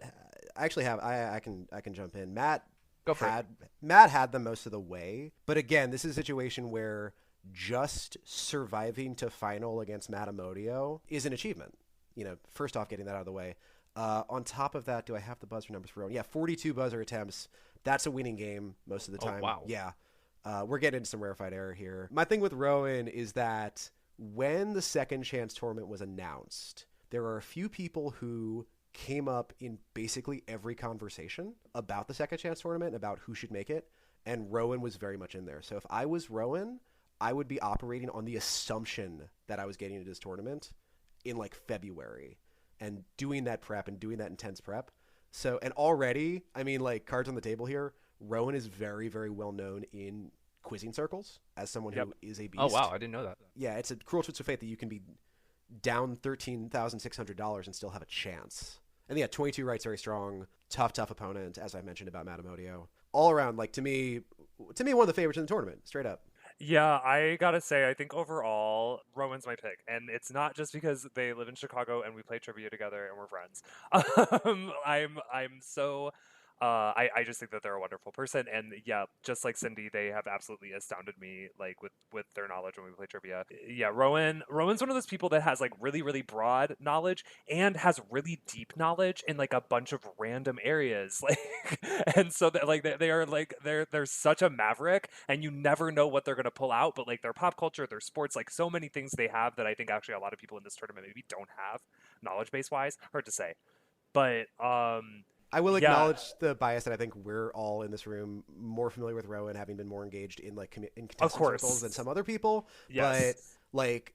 I actually have. I can jump in. Matt Go for it. Matt had them most of the way, but again, this is a situation where just surviving to final against Matt Modio is an achievement. First off, getting that out of the way. On top of that, do I have the buzzer numbers for Rowan? Yeah, 42 buzzer attempts. That's a winning game most of the time. Oh, wow. Yeah. We're getting into some rarefied error here. My thing with Rowan is that when the second chance tournament was announced, there are a few people who came up in basically every conversation about the second chance tournament, about who should make it, and Rowan was very much in there. So if I was Rowan, I would be operating on the assumption that I was getting into this tournament in like February and doing that prep and doing that intense prep. So, and already, I mean, like, cards on the table here, Rowan is very, very well known in quizzing circles as someone who is a beast. Oh, wow. I didn't know that. Yeah, it's a cruel twist of fate that you can be down $13,600 and still have a chance. And yeah, 22 rights, very strong, tough opponent, as I mentioned about Matt Modio. All around, like, to me, one of the favorites in the tournament, straight up. Yeah, I gotta say, I think overall, Rowan's my pick. And it's not just because they live in Chicago and we play trivia together and we're friends. I'm so... I just think that they're a wonderful person, and yeah, just like Cindy, they have absolutely astounded me, like with their knowledge when we play trivia. Yeah, Rowan's one of those people that has like really, really broad knowledge and has really deep knowledge in like a bunch of random areas, like, and so that like they are like they're such a maverick, and you never know what they're gonna pull out, but like their pop culture, their sports, like so many things they have that I think actually a lot of people in this tournament maybe don't have knowledge base wise. Hard to say, but I will acknowledge the bias that I think we're all in this room more familiar with Rowan, having been more engaged in like in contestant circles than some other people. Yes. But like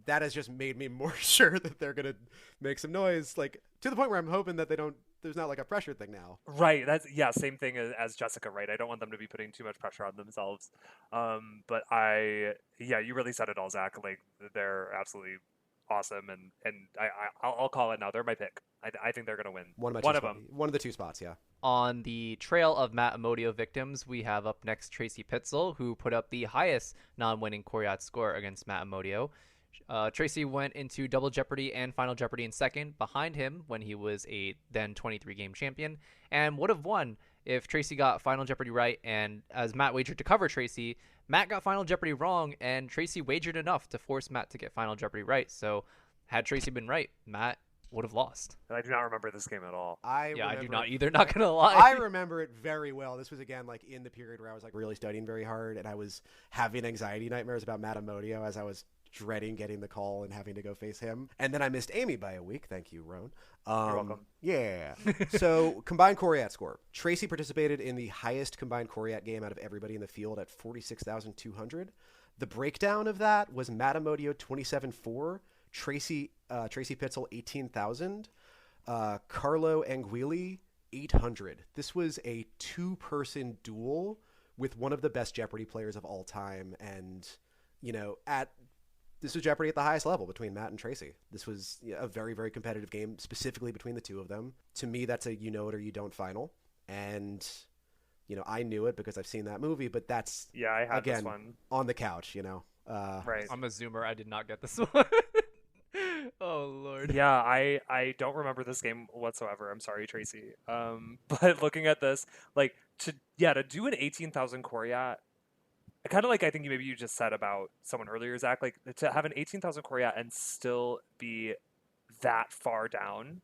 that has just made me more sure that they're gonna make some noise, like to the point where I'm hoping that there's not like a pressure thing now. Right. That's same thing as Jessica, right? I don't want them to be putting too much pressure on themselves. But you really said it all, Zach. Like they're absolutely awesome, and I'll call it now. They're my pick. I think they're gonna win. One of them. One of the two spots, yeah. On the trail of Matt Modio victims, we have up next Tracy Pitzel, who put up the highest non-winning Coryat score against Matt Modio. Tracy went into Double Jeopardy and Final Jeopardy in second, behind him when he was a then 23-game champion, and would have won if Tracy got Final Jeopardy right. And as Matt wagered to cover Tracy, Matt got Final Jeopardy wrong, and Tracy wagered enough to force Matt to get Final Jeopardy right. So had Tracy been right, Matt would have lost. And I do not remember this game at all. I do not either, not gonna lie. I remember it very well. This was again like in the period where I was like really studying very hard, and I was having anxiety nightmares about Matt Modio as I was dreading getting the call and having to go face him. And then I missed Amy by a week. Thank you, Rhone. You're welcome. Yeah. So combined Coryat score. Tracy participated in the highest combined Coryat game out of everybody in the field at 46,200. The breakdown of that was Matt Modio 27.4, Tracy Pitzel 18,000, Carlo Anguili 800. This was a two-person duel with one of the best Jeopardy players of all time, and this was Jeopardy at the highest level between Matt and Tracy. This was a very, very competitive game, specifically between the two of them. To me, that's a you know it or you don't final, and I knew it because I've seen that movie, but that's I had again this one on the couch. Right. I'm a Zoomer. I did not get this one. Oh Lord. Yeah, I don't remember this game whatsoever. I'm sorry, Tracy. But looking at this, like to do an 18,000 Coryat, kind of like I think maybe you just said about someone earlier, Zach, like to have an 18,000 Coryat and still be that far down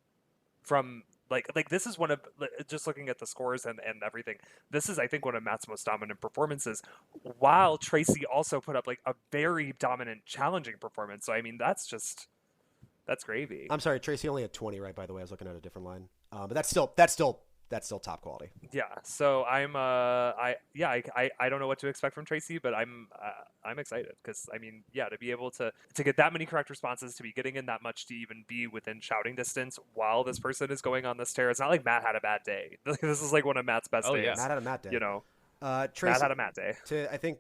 from like this is one of, just looking at the scores and everything, this is I think one of Matt's most dominant performances, while Tracy also put up like a very dominant challenging performance. So I mean that's gravy. I'm sorry, Tracy only had 20 right, by the way. I was looking at a different line. But that's still top quality. Yeah. So I don't know what to expect from Tracy, but I'm excited because I mean, to be able to get that many correct responses, to be getting in that much, to even be within shouting distance while this person is going on this tear. It's not like Matt had a bad day. This is like one of Matt's best days. Yeah, Matt had a Matt day. Tracy, Matt had a Matt day. I think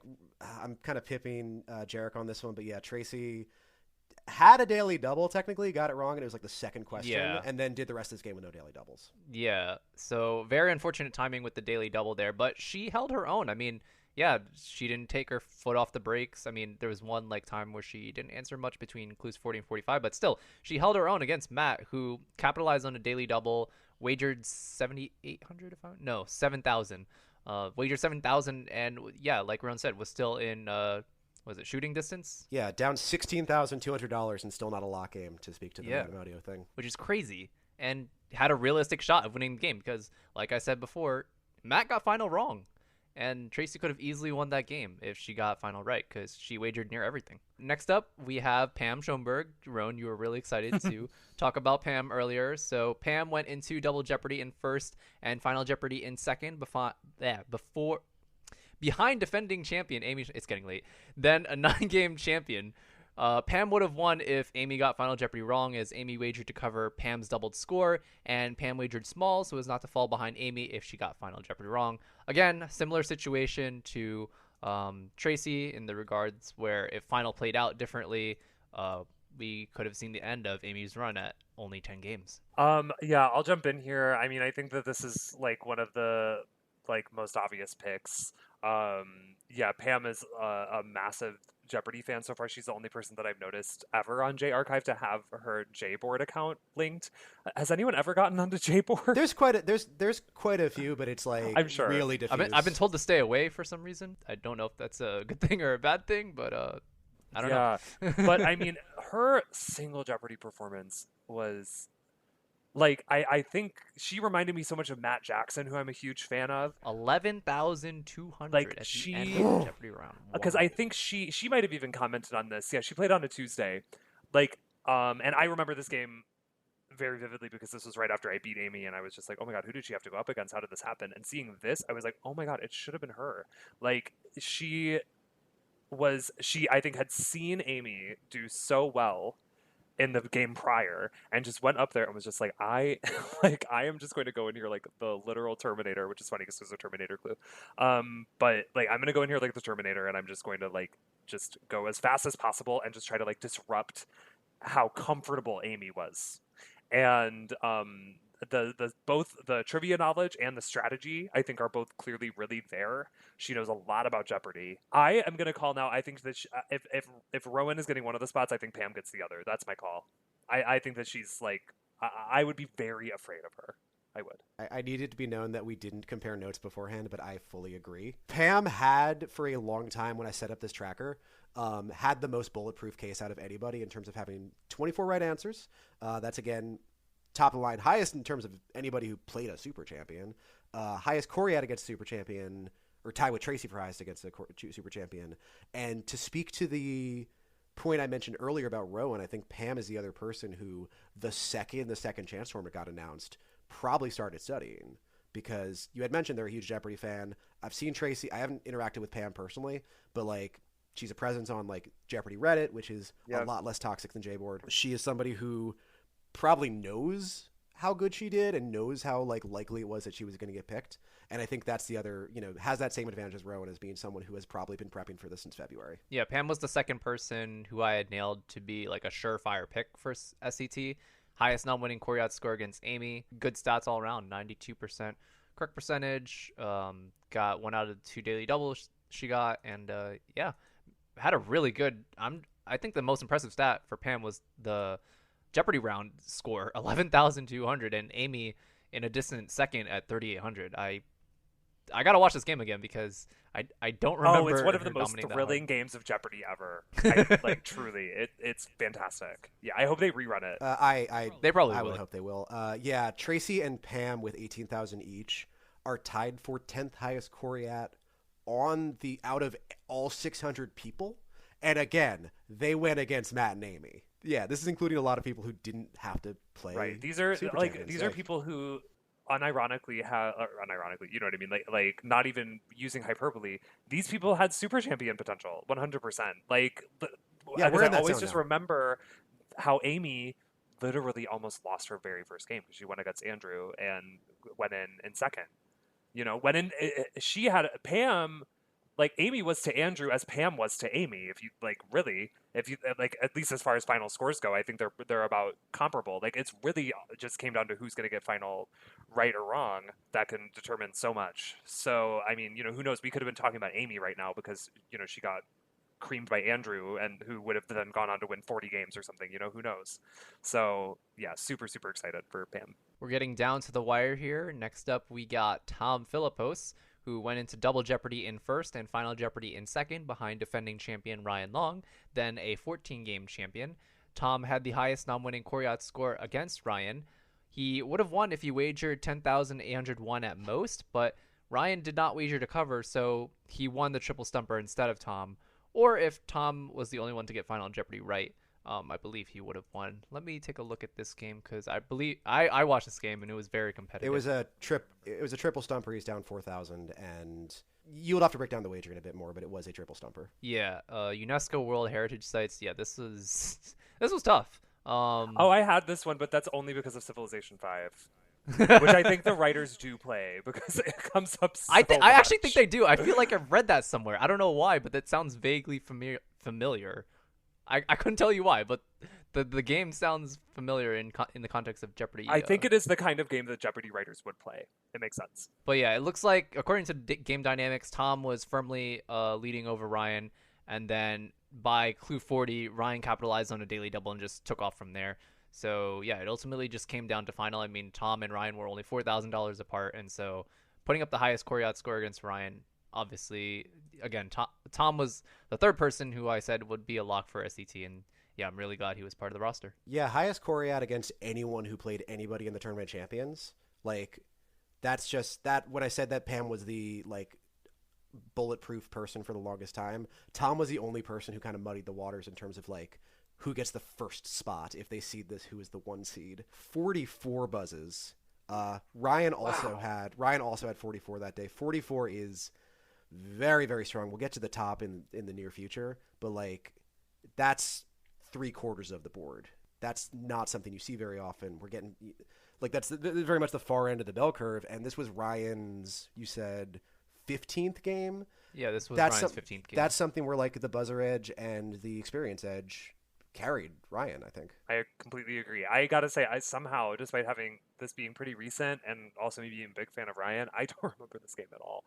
I'm kind of pipping Jeric on this one, but yeah, Tracy had a daily double, technically, got it wrong, and it was like the second question, and then did the rest of this game with no daily doubles. Yeah, so very unfortunate timing with the daily double there, but she held her own. I mean, yeah, she didn't take her foot off the brakes. I mean, there was one like time where she didn't answer much between clues 40 and 45, but still, she held her own against Matt, who capitalized on a daily double, wagered 7,800 if I no 7,000, wagered 7,000, and yeah, like Rhone said, was still in was it shooting distance? Yeah, down $16,200 and still not a lock game, to speak to the random audio thing, which is crazy, and had a realistic shot of winning the game because, like I said before, Matt got final wrong. And Tracy could have easily won that game if she got final right because she wagered near everything. Next up, we have Pam Schoenberg. Rhone, you were really excited to talk about Pam earlier. So Pam went into Double Jeopardy in first and Final Jeopardy in second behind defending champion Amy. It's getting late. Then a 9-game champion. Pam would have won if Amy got Final Jeopardy wrong, as Amy wagered to cover Pam's doubled score, and Pam wagered small so as not to fall behind Amy if she got Final Jeopardy wrong. Again, similar situation to Tracy in the regards where if Final played out differently, we could have seen the end of Amy's run at only 10 games. Yeah, I'll jump in here. I mean, I think that this is like one of the like most obvious picks. Yeah, Pam is a massive Jeopardy fan so far. She's the only person that I've noticed ever on J Archive to have her J-board account linked. Has anyone ever gotten onto J-board? There's quite a few, but it's like I'm sure. really diffuse. I've been told to stay away for some reason. I don't know if that's a good thing or a bad thing, but I don't know. But I mean, her single Jeopardy performance was like, I think she reminded me so much of Matt Jackson, who I'm a huge fan of. 11,200 like at she, the end of the Jeopardy round. Because I think she might have even commented on this. Yeah, she played on a Tuesday. Like, and I remember this game very vividly because this was right after I beat Amy, and I was just like, oh my god, who did she have to go up against? How did this happen? And seeing this, I was like, oh my god, it should have been her. Like, she I think had seen Amy do so well in the game prior and just went up there and was just like, I am just going to go in here like the literal Terminator, which is funny because there's a Terminator clue. But like, I'm going to go in here like the Terminator, and I'm just going to like just go as fast as possible and just try to like disrupt how comfortable Amy was. And the both the trivia knowledge and the strategy, I think, are both clearly really there. She knows a lot about Jeopardy. I am going to call now. I think that if Rowan is getting one of the spots, I think Pam gets the other. That's my call. I think that she's like, I would be very afraid of her. I would. I needed to be known that we didn't compare notes beforehand, but I fully agree. Pam had, for a long time when I set up this tracker, had the most bulletproof case out of anybody in terms of having 24 right answers. That's, again, top of the line, highest in terms of anybody who played a super champion, highest Coriat against super champion, or tie with Tracy for highest against a super champion. And to speak to the point I mentioned earlier about Rowan, I think Pam is the other person who the second chance tournament got announced probably started studying, because you had mentioned they're a huge Jeopardy fan. I've seen Tracy. I haven't interacted with Pam personally, but like, she's a presence on like Jeopardy Reddit, which is a lot less toxic than J-board. She is somebody who probably knows how good she did and knows how like likely it was that she was going to get picked. And I think that's the other, has that same advantage as Rowan, as being someone who has probably been prepping for this since February. Yeah, Pam was the second person who I had nailed to be like a surefire pick for SCT. Highest non-winning Coriat score against Amy. Good stats all around, 92% correct percentage. Got 1 out of 2 daily doubles she got, and yeah, had a really good. I think the most impressive stat for Pam was the Jeopardy round score, 11,200, and Amy in a distant second at 3,800. I gotta watch this game again because I don't remember. Oh, it's one of the most thrilling games of Jeopardy ever. Like, truly, it's fantastic. Yeah, I hope they rerun it. They probably I will. would hope they will. Yeah, Tracy and Pam with 18,000 each are tied for 10th highest Coriat on the out of all 600 people. And again, they went against Matt and Amy. Yeah, this is including a lot of people who didn't have to play. Right. These are are people who unironically, you know what I mean? Like not even using hyperbole. These people had super champion potential, 100%. Like, yeah, we're in that I always zone just now. remember how Amy literally almost lost her very first game because she went against Andrew and went in second. She had Pam. Like, Amy was to Andrew as Pam was to Amy, if you, like, really. if you like, at least as far as final scores go, I think they're about comparable. Like, it's really just came down to who's going to get final right or wrong that can determine so much. So I mean, who knows? We could have been talking about Amy right now because she got creamed by Andrew, and who would have then gone on to win 40 games or something. Who knows? So yeah, super super excited for Pam. We're getting down to the wire here. Next up, we got Tom Philipose, who went into Double Jeopardy in first and Final Jeopardy in second behind defending champion Ryan Long, then a 14-game champion. Tom had the highest non-winning Koryat score against Ryan. He would have won if he wagered 10,801 at most, but Ryan did not wager to cover, so he won the triple stumper instead of Tom. Or if Tom was the only one to get Final Jeopardy right, I believe he would have won. Let me take a look at this game because I believe I watched this game and it was very competitive. It was a triple stumper. He's down 4,000, and you would have to break down the wagering a bit more, but it was a triple stumper. Yeah, UNESCO World Heritage Sites. Yeah, this was tough. I had this one, but that's only because of Civilization 5. Which I think the writers do play because it comes up so I actually much. think they do. I feel like I've read that somewhere. I don't know why, but that sounds vaguely familiar. I couldn't tell you why, but the game sounds familiar in the context of Jeopardy. I think it is the kind of game that Jeopardy writers would play. It makes sense. But yeah, it looks like, according to Game Dynamics, Tom was firmly leading over Ryan, and then by clue 40, Ryan capitalized on a daily double and just took off from there. So yeah, it ultimately just came down to final. I mean, Tom and Ryan were only $4,000 apart, and so putting up the highest Koryat score against Ryan, obviously, again, Tom was the third person who I said would be a lock for SET, and yeah, I'm really glad he was part of the roster. Yeah, highest Koryat against anyone who played anybody in the tournament champions. Like, that's just that. When I said that Pam was the bulletproof person for the longest time, Tom was the only person who kind of muddied the waters in terms of who gets the first spot if they seed this, who is the one seed. 44 buzzes. Ryan also had 44 that day. 44 is very, very strong. We'll get to the top in the near future, but that's 3/4 of the board. That's not something you see very often. We're getting that's very much the far end of the bell curve, and this was Ryan's, you said, 15th game. Yeah, this was Ryan's 15th game. That's something where the buzzer edge and the experience edge carried Ryan, I think. I completely agree. I gotta say, I somehow, despite having this being pretty recent and also me being a big fan of Ryan, I don't remember this game at all.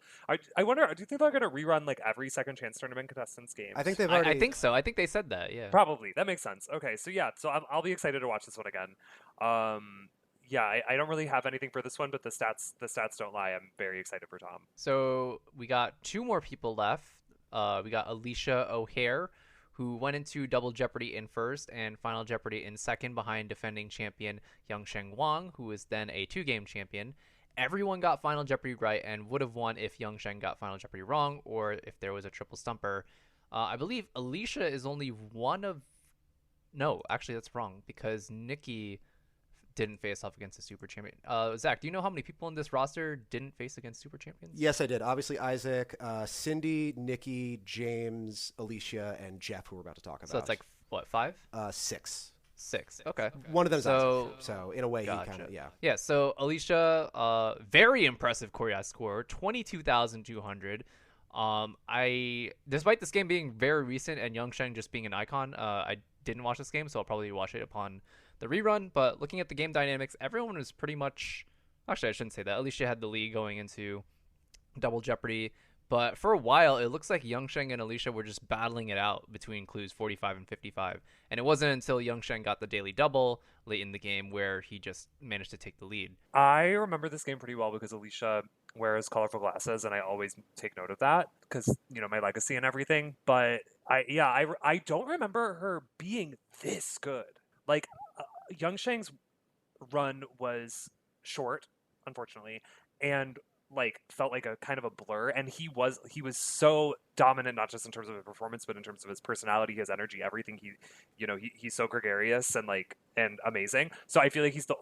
I wonder, do you think they're gonna rerun every second chance tournament contestants game? I think they've already. I think so. I think they said that. Yeah, probably. That makes sense. Okay, so yeah, so I'll be excited to watch this one again. Yeah, I don't really have anything for this one, but the stats don't lie. I'm very excited for Tom. So we got two more people left. We got Alicia O'Hare, who went into Double Jeopardy in first and Final Jeopardy in second behind defending champion Yangsheng Wang, who was then a 2-game champion. Everyone got Final Jeopardy right and would have won if Yangsheng got Final Jeopardy wrong or if there was a triple stumper. I believe Alicia is only one of... No, actually that's wrong because Nikkee didn't face off against a super champion. Zach, do you know how many people in this roster didn't face against super champions? Yes, I did. Obviously, Isaac, Cindy, Nikkee, James, Alicia, and Jeff, who we're about to talk about. So it's what, 5? 6. 6. Okay. One of them is so, Isaac. So in a way, gotcha. He kind of, yeah. Yeah, so Alicia, very impressive Koryat score, 22,200. Despite this game being very recent and Yangsheng just being an icon, I didn't watch this game, so I'll probably watch it upon the rerun. But looking at the game dynamics, everyone was pretty much... Actually, I shouldn't say that. Alicia had the lead going into Double Jeopardy. But for a while, it looks like Yangsheng and Alicia were just battling it out between clues 45 and 55. And it wasn't until Yangsheng got the daily double late in the game where he just managed to take the lead. I remember this game pretty well because Alicia wears colorful glasses, and I always take note of that because, my legacy and everything. But I don't remember her being this good. Yangsheng's run was short, unfortunately, and felt like a kind of a blur, and he was so dominant, not just in terms of his performance but in terms of his personality, his energy, everything. He's so gregarious and amazing. So I feel like he's the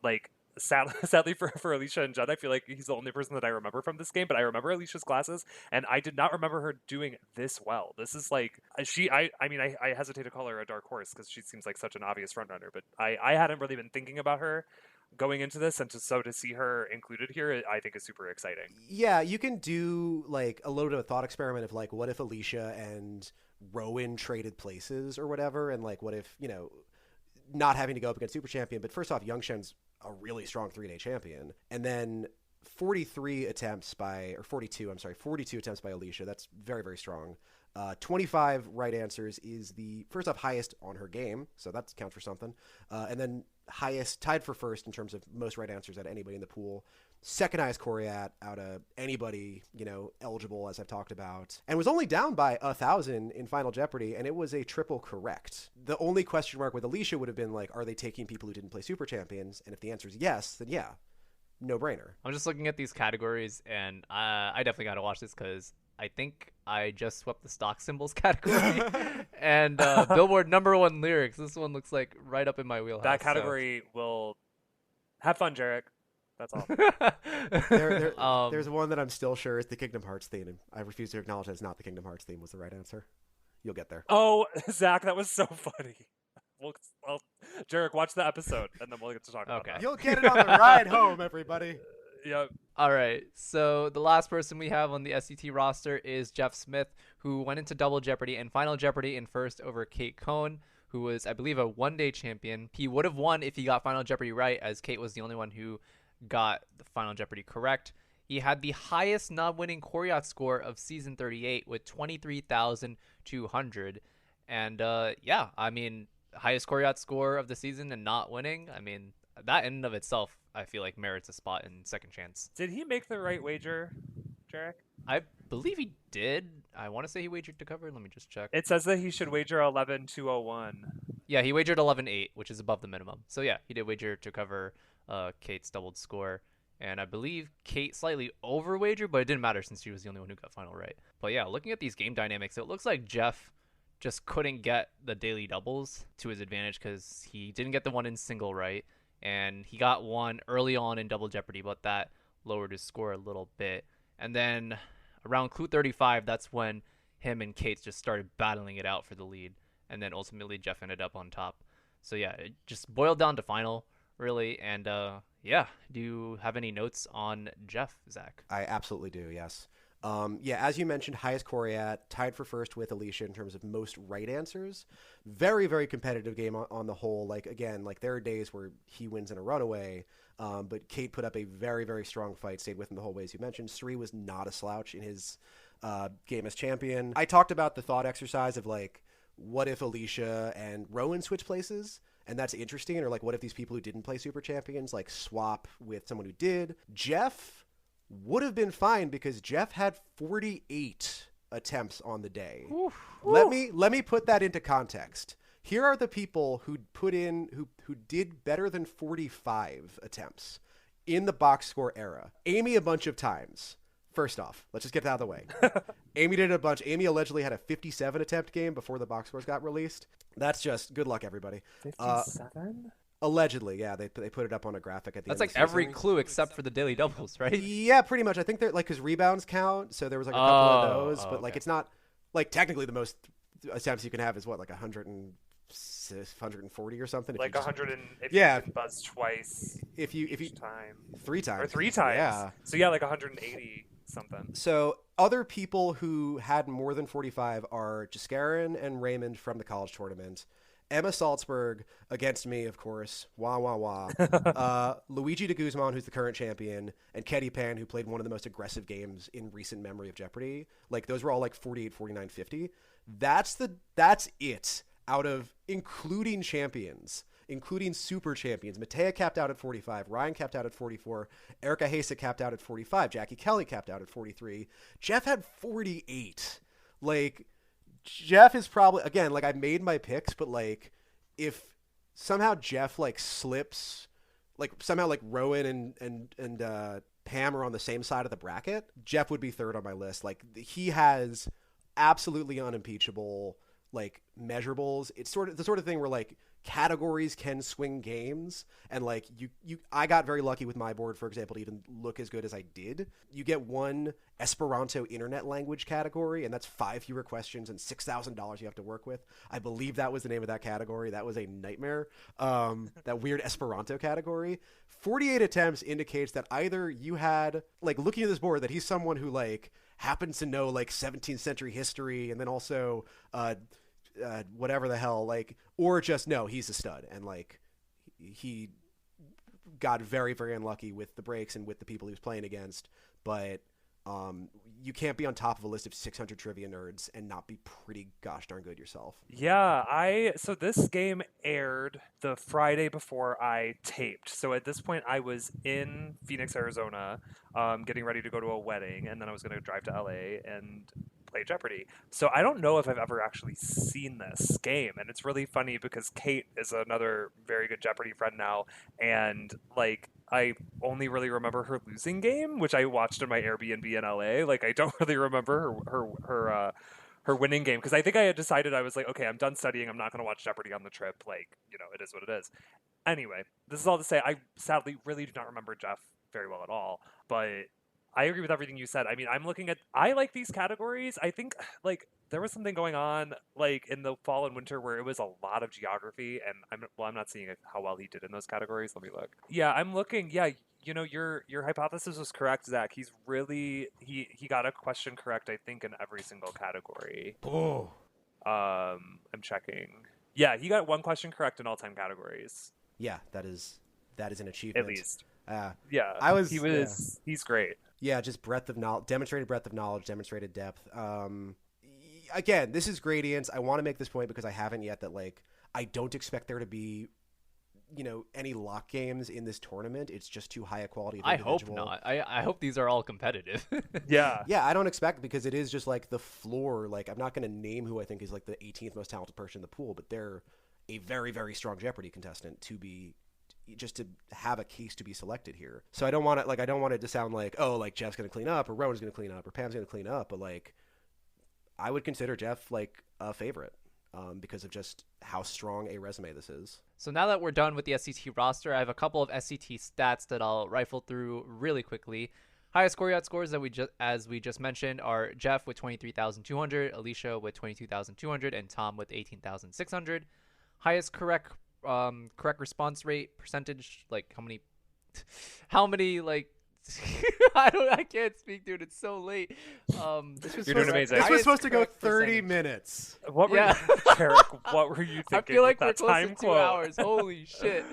sadly for Alicia and Judd, I feel like he's the only person that I remember from this game, but I remember Alicia's glasses, and I did not remember her doing this well. This is I hesitate to call her a dark horse because she seems like such an obvious frontrunner, but I hadn't really been thinking about her going into this, and to see her included here, I think is super exciting. Yeah, you can do a little bit of a thought experiment of what if Alicia and Rowan traded places or whatever, and like what if, not having to go up against Super Champion, but first off, Youngshen's a really strong 3-day champion, and then 42 attempts by Alicia. That's very, very strong. 25 right answers is the first off highest on her game, so that counts for something. And then highest, tied for first in terms of most right answers out of anybody in the pool. Second highest Coriat out of anybody, eligible, as I've talked about, and was only down by 1,000 in Final Jeopardy, and it was a triple correct. The only question mark with Alicia would have been like, are they taking people who didn't play Super Champions? And if the answer is yes, then yeah, no brainer. I'm just looking at these categories, and I definitely got to watch this because I think I just swept the stock symbols category and Billboard #1 lyrics. This one looks like right up in my wheelhouse. That category will have fun, Jeric. That's all. There's one that I'm still sure is the Kingdom Hearts theme, and I refuse to acknowledge that it's not the Kingdom Hearts theme was the right answer. You'll get there. Oh, Zach, that was so funny. Well, Jeric, watch the episode, and then we'll get to talk about that. You'll get it on the ride home, everybody. Yep. All right. So the last person we have on the SCT roster is Jeff Smith, who went into Double Jeopardy and Final Jeopardy in first over Kate Cohn, who was, I believe, a one-day champion. He would have won if he got Final Jeopardy right, as Kate was the only one who got the Final Jeopardy correct. He had the highest non-winning Coriat score of season 38 with 23,200. And highest Coriat score of the season and not winning. I mean, that in and of itself, I feel like merits a spot in Second Chance. Did he make the right wager, Jeric? I believe he did. I want to say he wagered to cover. Let me just check. It says that he should wager 11,201. Yeah, he wagered 11.8, which is above the minimum. So yeah, he did wager to cover Kate's doubled score. And I believe Kate slightly over wagered, but it didn't matter since she was the only one who got final right. But yeah, looking at these game dynamics, it looks like Jeff just couldn't get the daily doubles to his advantage because he didn't get the one in single right. And he got one early on in Double Jeopardy, but that lowered his score a little bit. And then around clue 35, that's when him and Kate just started battling it out for the lead. And then ultimately Jeff ended up on top. So yeah, it just boiled down to final, really. And do you have any notes on Jeff, Zach? I absolutely do, yes. As you mentioned, highest Coriat, tied for first with Alicia in terms of most right answers. Very, very competitive game on the whole. There are days where he wins in a runaway, but Kate put up a very, very strong fight, stayed with him the whole way, as you mentioned. Sri was not a slouch in his game as champion. I talked about the thought exercise of, what if Alicia and Rowan switch places? And that's interesting. Or, what if these people who didn't play Super Champions, swap with someone who did? Jeff would have been fine because Jeff had 48 attempts on the day. Oof. Let me put that into context. Here are the people who did better than 45 attempts in the box score era. Amy a bunch of times. First off, let's just get that out of the way. Amy did a bunch. Amy allegedly had a 57 attempt game before the box scores got released. That's just good luck, everybody. 57? Allegedly, yeah, they put it up on a graphic at the That's end. That's every clue except for the daily doubles, right? Yeah, pretty much. I think they're because rebounds count, so there was a couple of those, but okay. It's not technically the most attempts you can have is 140 or something. 100 if you can buzz twice. If you time 3 times or 3 times, yeah. So yeah, 180 something. So other people who had more than 45 are Jaskarin and Raymond from the college tournament. Emma Salzberg against me, of course. Wah, wah, wah. Luigi de Guzman, who's the current champion, and Ketty Pan, who played one of the most aggressive games in recent memory of Jeopardy. Those were all 48, 49, 50. That's it out of including champions, including super champions. Matea capped out at 45. Ryan capped out at 44. Erica Hasa capped out at 45. Jackie Kelly capped out at 43. Jeff had 48. Jeff is probably, again, I made my picks, but if somehow Jeff slips, somehow Rowan and Pam are on the same side of the bracket, Jeff would be third on my list. He has absolutely unimpeachable measurables. It's the sort of thing where categories can swing games, and I got very lucky with my board, for example, to even look as good as I did. You get one Esperanto internet language category, and that's 5 fewer questions and $6,000 you have to work with. I believe that was the name of that category. That was a nightmare. That weird Esperanto category. 48 attempts indicates that either you had looking at this board, that he's someone who happens to know like 17th century history and then also whatever the hell, like, or just no, he's a stud and like he got very, very unlucky with the breaks and with the people he was playing against. But you can't be on top of a list of 600 trivia nerds and not be pretty gosh darn good yourself. Yeah, so this game aired the Friday before I taped. So at this point, I was in Phoenix, Arizona, getting ready to go to a wedding, and then I was going to drive to LA and play Jeopardy. So I don't know if I've ever actually seen this game, and it's really funny because Kate is another very good Jeopardy friend now, and like I only really remember her losing game, which I watched in my Airbnb in LA. Like I don't really remember her winning game because I think I had decided I was like, okay, I'm done studying. I'm not going to watch Jeopardy on the trip. Like, you know, it is what it is. Anyway, this is all to say I sadly really do not remember Jeff very well at all, but I agree with everything you said. I mean, I like these categories. I think like there was something going on like in the fall and winter where it was a lot of geography, and I'm not seeing how well he did in those categories. Let me look. Yeah, I'm looking. Yeah, you know, your hypothesis was correct, Zach. He's really he got a question correct, I think, in every single category. Oh. I'm checking. Yeah, he got one question correct in all 10 categories. Yeah, that is an achievement. At least. Yeah. He's great. Yeah, just breadth of knowledge, demonstrated breadth of knowledge, demonstrated depth. Again, this is gradients. I want to make this point because I haven't yet that, like, I don't expect there to be, you know, any lock games in this tournament. It's just too high a quality of individual. I hope not. I hope these are all competitive. Yeah. Yeah, I don't expect, because it is just, like, the floor. Like, I'm not going to name who I think is, like, the 18th most talented person in the pool, but they're a very, very strong Jeopardy contestant to have a case to be selected here. So I don't want it to sound like, oh, like Jeff's going to clean up or Rhone's going to clean up or Pam's going to clean up. But like, I would consider Jeff like a favorite because of just how strong a resume this is. So now that we're done with the SCT roster, I have a couple of SCT stats that I'll rifle through really quickly. Highest score yacht scores that as we just mentioned are Jeff with 23,200, Alicia with 22,200, and Tom with 18,600. Highest correct response rate percentage, like how many like I can't speak, dude. It's so late. You're doing amazing. This was supposed to go 30 minutes. What were you, Jeric, what were you thinking? I feel like we're close to 2 hours. Holy shit.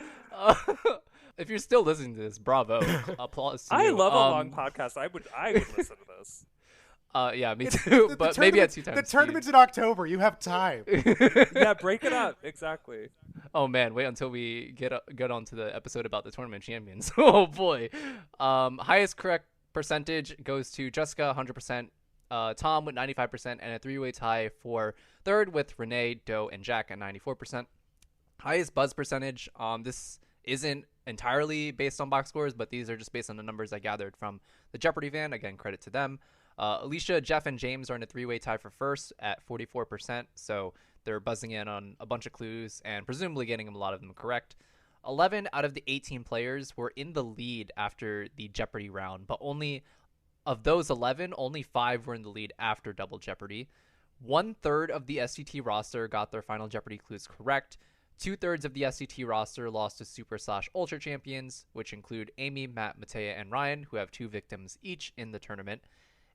If you're still listening to this, bravo. Applause to you. I love a long podcast. I would listen to this. Yeah, me too. But maybe at 2 times. The tournament's in October. You have time. Yeah, break it up. Exactly. Oh man, wait until we get onto the episode about the tournament champions. Oh boy. Highest correct percentage goes to Jessica, 100%. Tom with 95%, and a 3-way tie for third with Renee, Doe, and Jack at 94%. Highest buzz percentage. This isn't entirely based on box scores, but these are just based on the numbers I gathered from the Jeopardy van. Again, credit to them. Alicia, Jeff, and James are in a 3-way tie for first at 44%, so they're buzzing in on a bunch of clues and presumably getting a lot of them correct. 11 out of the 18 players were in the lead after the Jeopardy round, but of those 11, only 5 were in the lead after Double Jeopardy. 1/3 of the SCT roster got their final Jeopardy clues correct. 2/3 of the SCT roster lost to Super/Ultra champions, which include Amy, Matt, Matea, and Ryan, who have 2 victims each in the tournament.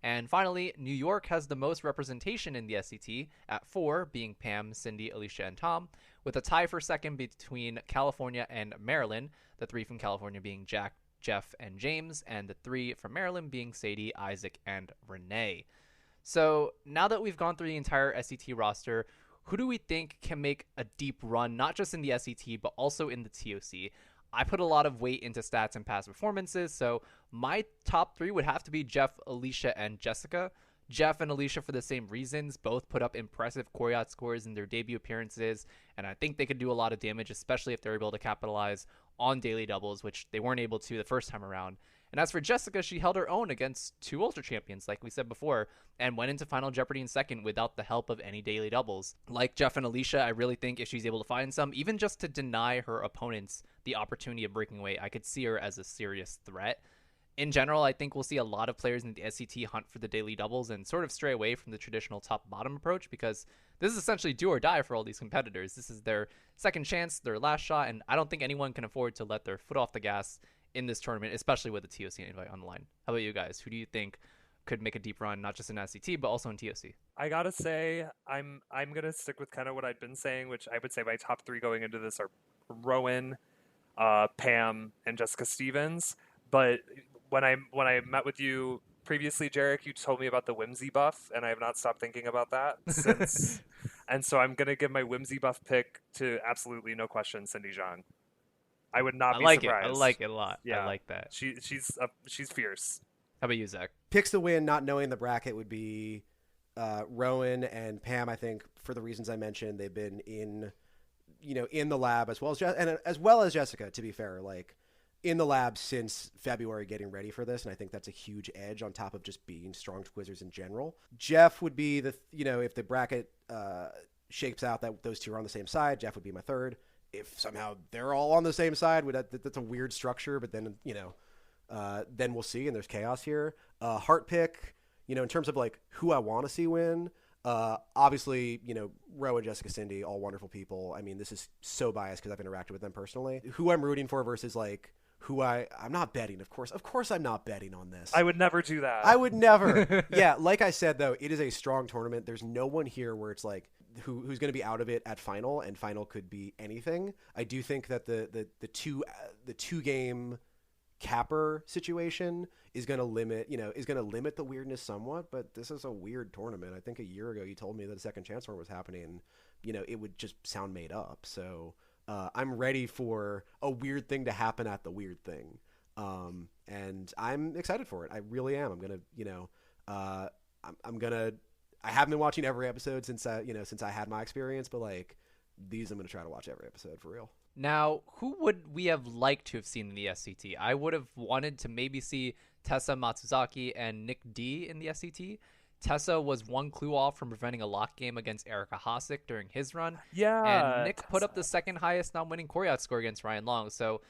And finally, New York has the most representation in the SCT at 4, being Pam, Cindy, Alicia, and Tom, with a tie for second between California and Maryland, the 3 from California being Jack, Jeff, and James, and the 3 from Maryland being Sadie, Isaac, and Renee. So now that we've gone through the entire SCT roster, who do we think can make a deep run, not just in the SCT, but also in the TOC? I put a lot of weight into stats and past performances, so my top 3 would have to be Jeff, Alicia, and Jessica. Jeff and Alicia, for the same reasons, both put up impressive core yacht scores in their debut appearances, and I think they could do a lot of damage, especially if they're able to capitalize on daily doubles, which they weren't able to the first time around. And as for Jessica, she held her own against 2 Ultra champions, like we said before, and went into Final Jeopardy in second without the help of any daily doubles. Like Jeff and Alicia, I really think if she's able to find some, even just to deny her opponents the opportunity of breaking away, I could see her as a serious threat. In general, I think we'll see a lot of players in the SCT hunt for the daily doubles and sort of stray away from the traditional top-bottom approach, because this is essentially do or die for all these competitors. This is their second chance, their last shot, and I don't think anyone can afford to let their foot off the gas in this tournament, especially with the TOC invite on the line. How about you guys? Who do you think could make a deep run, not just in SCT, but also in TOC. I gotta say, I'm gonna stick with kind of what I'd been saying, which I would say my top 3 going into this are Rowan, Pam, and Jessica Stevens. But when I met with you previously, Jeric, you told me about the whimsy buff, and I have not stopped thinking about that since. And so I'm gonna give my whimsy buff pick to absolutely no question, Cindy Zhang. I would not be surprised. I like it a lot. Yeah. I like that. She's fierce. How about you, Zach? Picks to win, not knowing the bracket, would be Rowan and Pam. I think for the reasons I mentioned, they've been in the lab as well as Jessica. To be fair, like in the lab since February, getting ready for this, and I think that's a huge edge on top of just being strong quizzers in general. Jeff would be if the bracket shapes out that those two are on the same side, Jeff would be my third. If somehow they're all on the same side, that's a weird structure, but then then we'll see, and there's chaos here. Heart pick, in terms of like who I want to see win. Obviously, Ro and Jessica Cindy, all wonderful people. I mean, this is so biased because I've interacted with them personally. Who I'm rooting for versus like who I'm not betting. Of course, I'm not betting on this. I would never do that. I would never. Yeah, like I said though, it is a strong tournament. There's no one here where it's like who's going to be out of it at final, and final could be anything. I do think that the two game capper situation is going to limit the weirdness somewhat, but this is a weird tournament. I think a year ago you told me that a second chance tournament was happening, it would just sound made up. So I'm ready for a weird thing to happen at the weird thing. And I'm excited for it. I really am. I'm going to I haven't been watching every episode since I had my experience, but like these I'm going to try to watch every episode for real. Now, who would we have liked to have seen in the SCT? I would have wanted to maybe see Tessa Matsuzaki and Nick D in the SCT. Tessa was one clue off from preventing a lock game against Erica Hossack during his run. Yeah. And Nick put up the second highest non-winning Koryat score against Ryan Long. So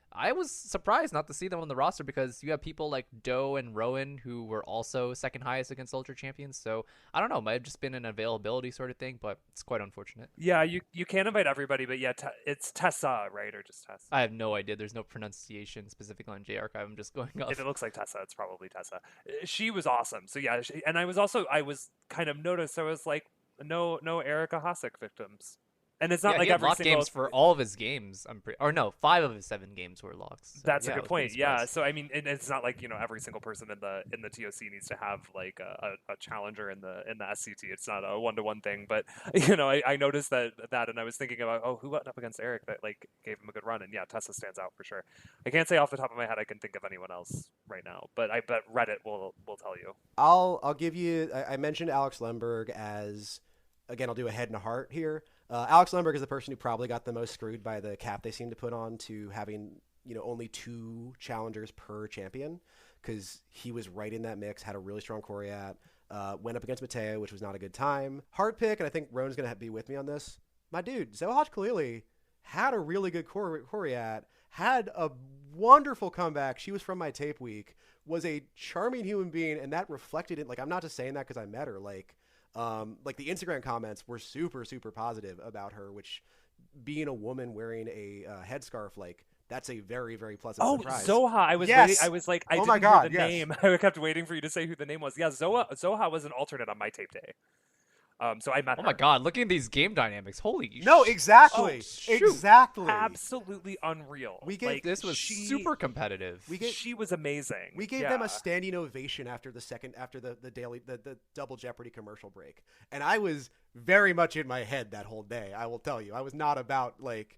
I was surprised not to see them on the roster because you have people like Doe and Rowan who were also second highest against Ultra Champions. So I don't know, might have just been an availability sort of thing, but it's quite unfortunate. Yeah, you can't invite everybody, but yeah, it's Tessa, right? Or just Tessa? I have no idea. There's no pronunciation specifically on J-Archive. I'm just going off. If it looks like Tessa, it's probably Tessa. She was awesome. So yeah, and I was kind of noticed, I was like, no Erica Hossack victims. And it's not like he had every lock single games for all of his games. 5 of his 7 games were locks. So, that's a good I was point. pretty Yeah. surprised. So I mean, it's not like every single person in the TOC needs to have like a challenger in the SCT. It's not a 1-to-1 thing. But I noticed that, and I was thinking about who went up against Eric that like gave him a good run. And yeah, Tessa stands out for sure. I can't say off the top of my head I can think of anyone else right now, but I bet Reddit will tell you. I'll give you. I mentioned Alex Lemberg as. Again, I'll do a head and a heart here. Alex Lemberg is the person who probably got the most screwed by the cap they seem to put on to having, only 2 challengers per champion, because he was right in that mix, had a really strong Koryat, went up against Mateo, which was not a good time. Hard pick, and I think Rhone's going to be with me on this. My dude, Zohaj Khalili had a really good Koryat, had a wonderful comeback. She was from my tape week, was a charming human being, and that reflected it. Like, I'm not just saying that because I met her, like the Instagram comments were super, super positive about her, which being a woman wearing a headscarf, like that's a very, very pleasant surprise. Zoha. I was waiting. I was like, I didn't hear the name. I kept waiting for you to say who the name was. Yeah, Zoha was an alternate on my tape day. So I met her. Oh my god, looking at these game dynamics. Holy No, exactly. Exactly. Absolutely unreal. This was super competitive. She was amazing. We gave them a standing ovation after the double Jeopardy commercial break. And I was very much in my head that whole day, I will tell you. I was not about like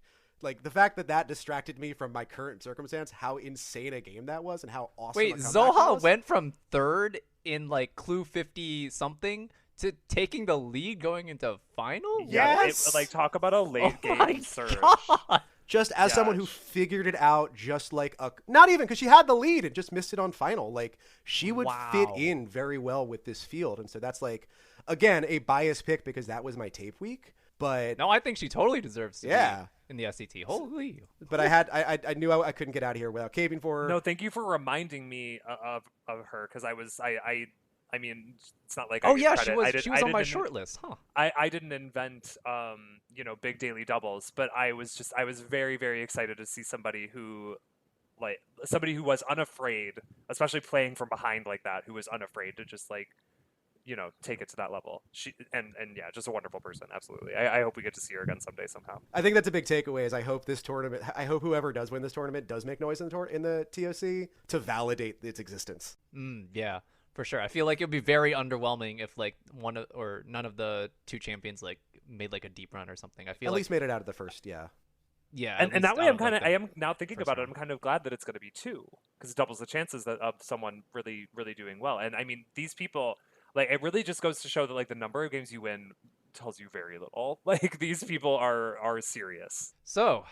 the fact that distracted me from my current circumstance, how insane a game that was and how awesome. Wait, Zoha went from third in like Clue 50 something to taking the lead going into final? Yes! Talk about a late game surge. God. Just as someone who figured it out just like not even because she had the lead and just missed it on final. Like, she would fit in very well with this field. And so that's like, again, a biased pick because that was my tape week. But no, I think she totally deserves to be in the SCT. Holy. But I knew I couldn't get out of here without caving for her. No, thank you for reminding me of her because I mean, it's not like she was on my short list, huh? I didn't invent big daily doubles, but I was very, very excited to see somebody who like somebody who was unafraid, especially playing from behind like that, who was unafraid to just like, take it to that level. She and yeah, just a wonderful person. Absolutely. I hope we get to see her again someday somehow. I think that's a big takeaway. Is I hope whoever does win this tournament does make noise in the TOC to validate its existence. Yeah, for sure. I feel like it would be very underwhelming if like none of the two champions like made like a deep run or something. I feel at like least made it out of the first. Yeah. Yeah, and that way I am now thinking about it. I'm kind of glad that it's going to be two, because it doubles the chances of someone really, really doing well. And I mean, these people, like, it really just goes to show that like the number of games you win tells you very little. Like, these people are serious. So,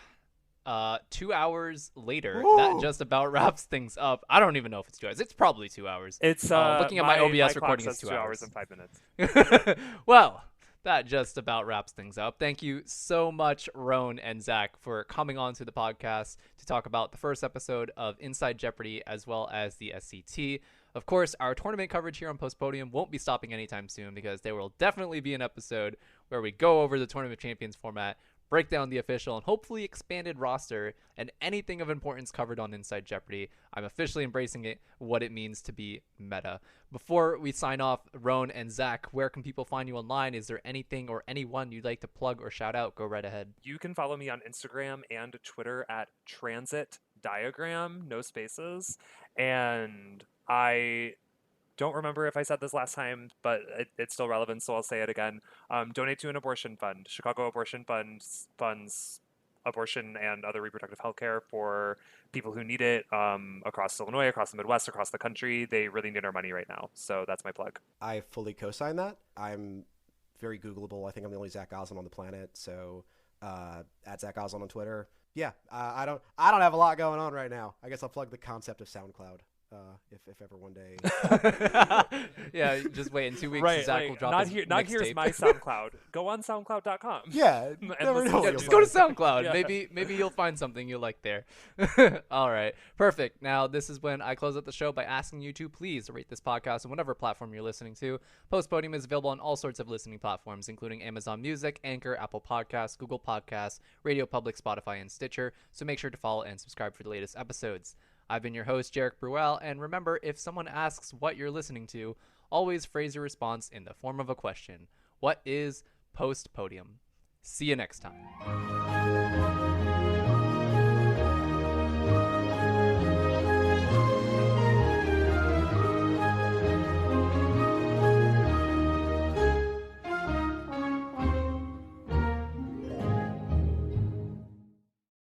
2 hours later, Woo! that just about wraps things up. I don't even know if it's 2 hours. It's probably 2 hours. It's looking at my OBS clock recording, says it's 2 hours. and 5 minutes. Well, that just about wraps things up. Thank you so much, Rhone and Zach, for coming on to the podcast to talk about the first episode of Inside Jeopardy as well as the SCT. Of course, our tournament coverage here on Post Podium won't be stopping anytime soon, because there will definitely be an episode where we go over the Tournament Champions format, break down the official and hopefully expanded roster, and anything of importance covered on Inside Jeopardy. I'm officially embracing it, what it means to be meta. Before we sign off, Rhone and Zach, where can people find you online? Is there anything or anyone you'd like to plug or shout out? Go right ahead. You can follow me on Instagram and Twitter at Transit Diagram, no spaces. And I don't remember if I said this last time, but it's still relevant, so I'll say it again. Donate to an abortion fund. Chicago Abortion funds abortion and other reproductive health care for people who need it across Illinois, across the Midwest, across the country. They really need our money right now, so that's my plug. I fully co-sign that. I'm very Googleable. I think I'm the only Zach Gozlan on the planet, so at Zach Gozlan on Twitter. Yeah, I don't have a lot going on right now. I guess I'll plug the concept of SoundCloud. If ever one day. Yeah, just wait in 2 weeks. Right, Zach like, will drop not his here. Not here's mixtape. my SoundCloud. Go on SoundCloud.com. Yeah, never know. Yeah, just go to SoundCloud. Yeah. Maybe you'll find something you like there. All right, perfect. Now this is when I close out the show by asking you to please rate this podcast on whatever platform you're listening to. Post Podium is available on all sorts of listening platforms, including Amazon Music, Anchor, Apple Podcasts, Google Podcasts, Radio Public, Spotify, and Stitcher. So make sure to follow and subscribe for the latest episodes. I've been your host, Jeric Brual, and remember, if someone asks what you're listening to, always phrase your response in the form of a question. What is Post Podium? See you next time.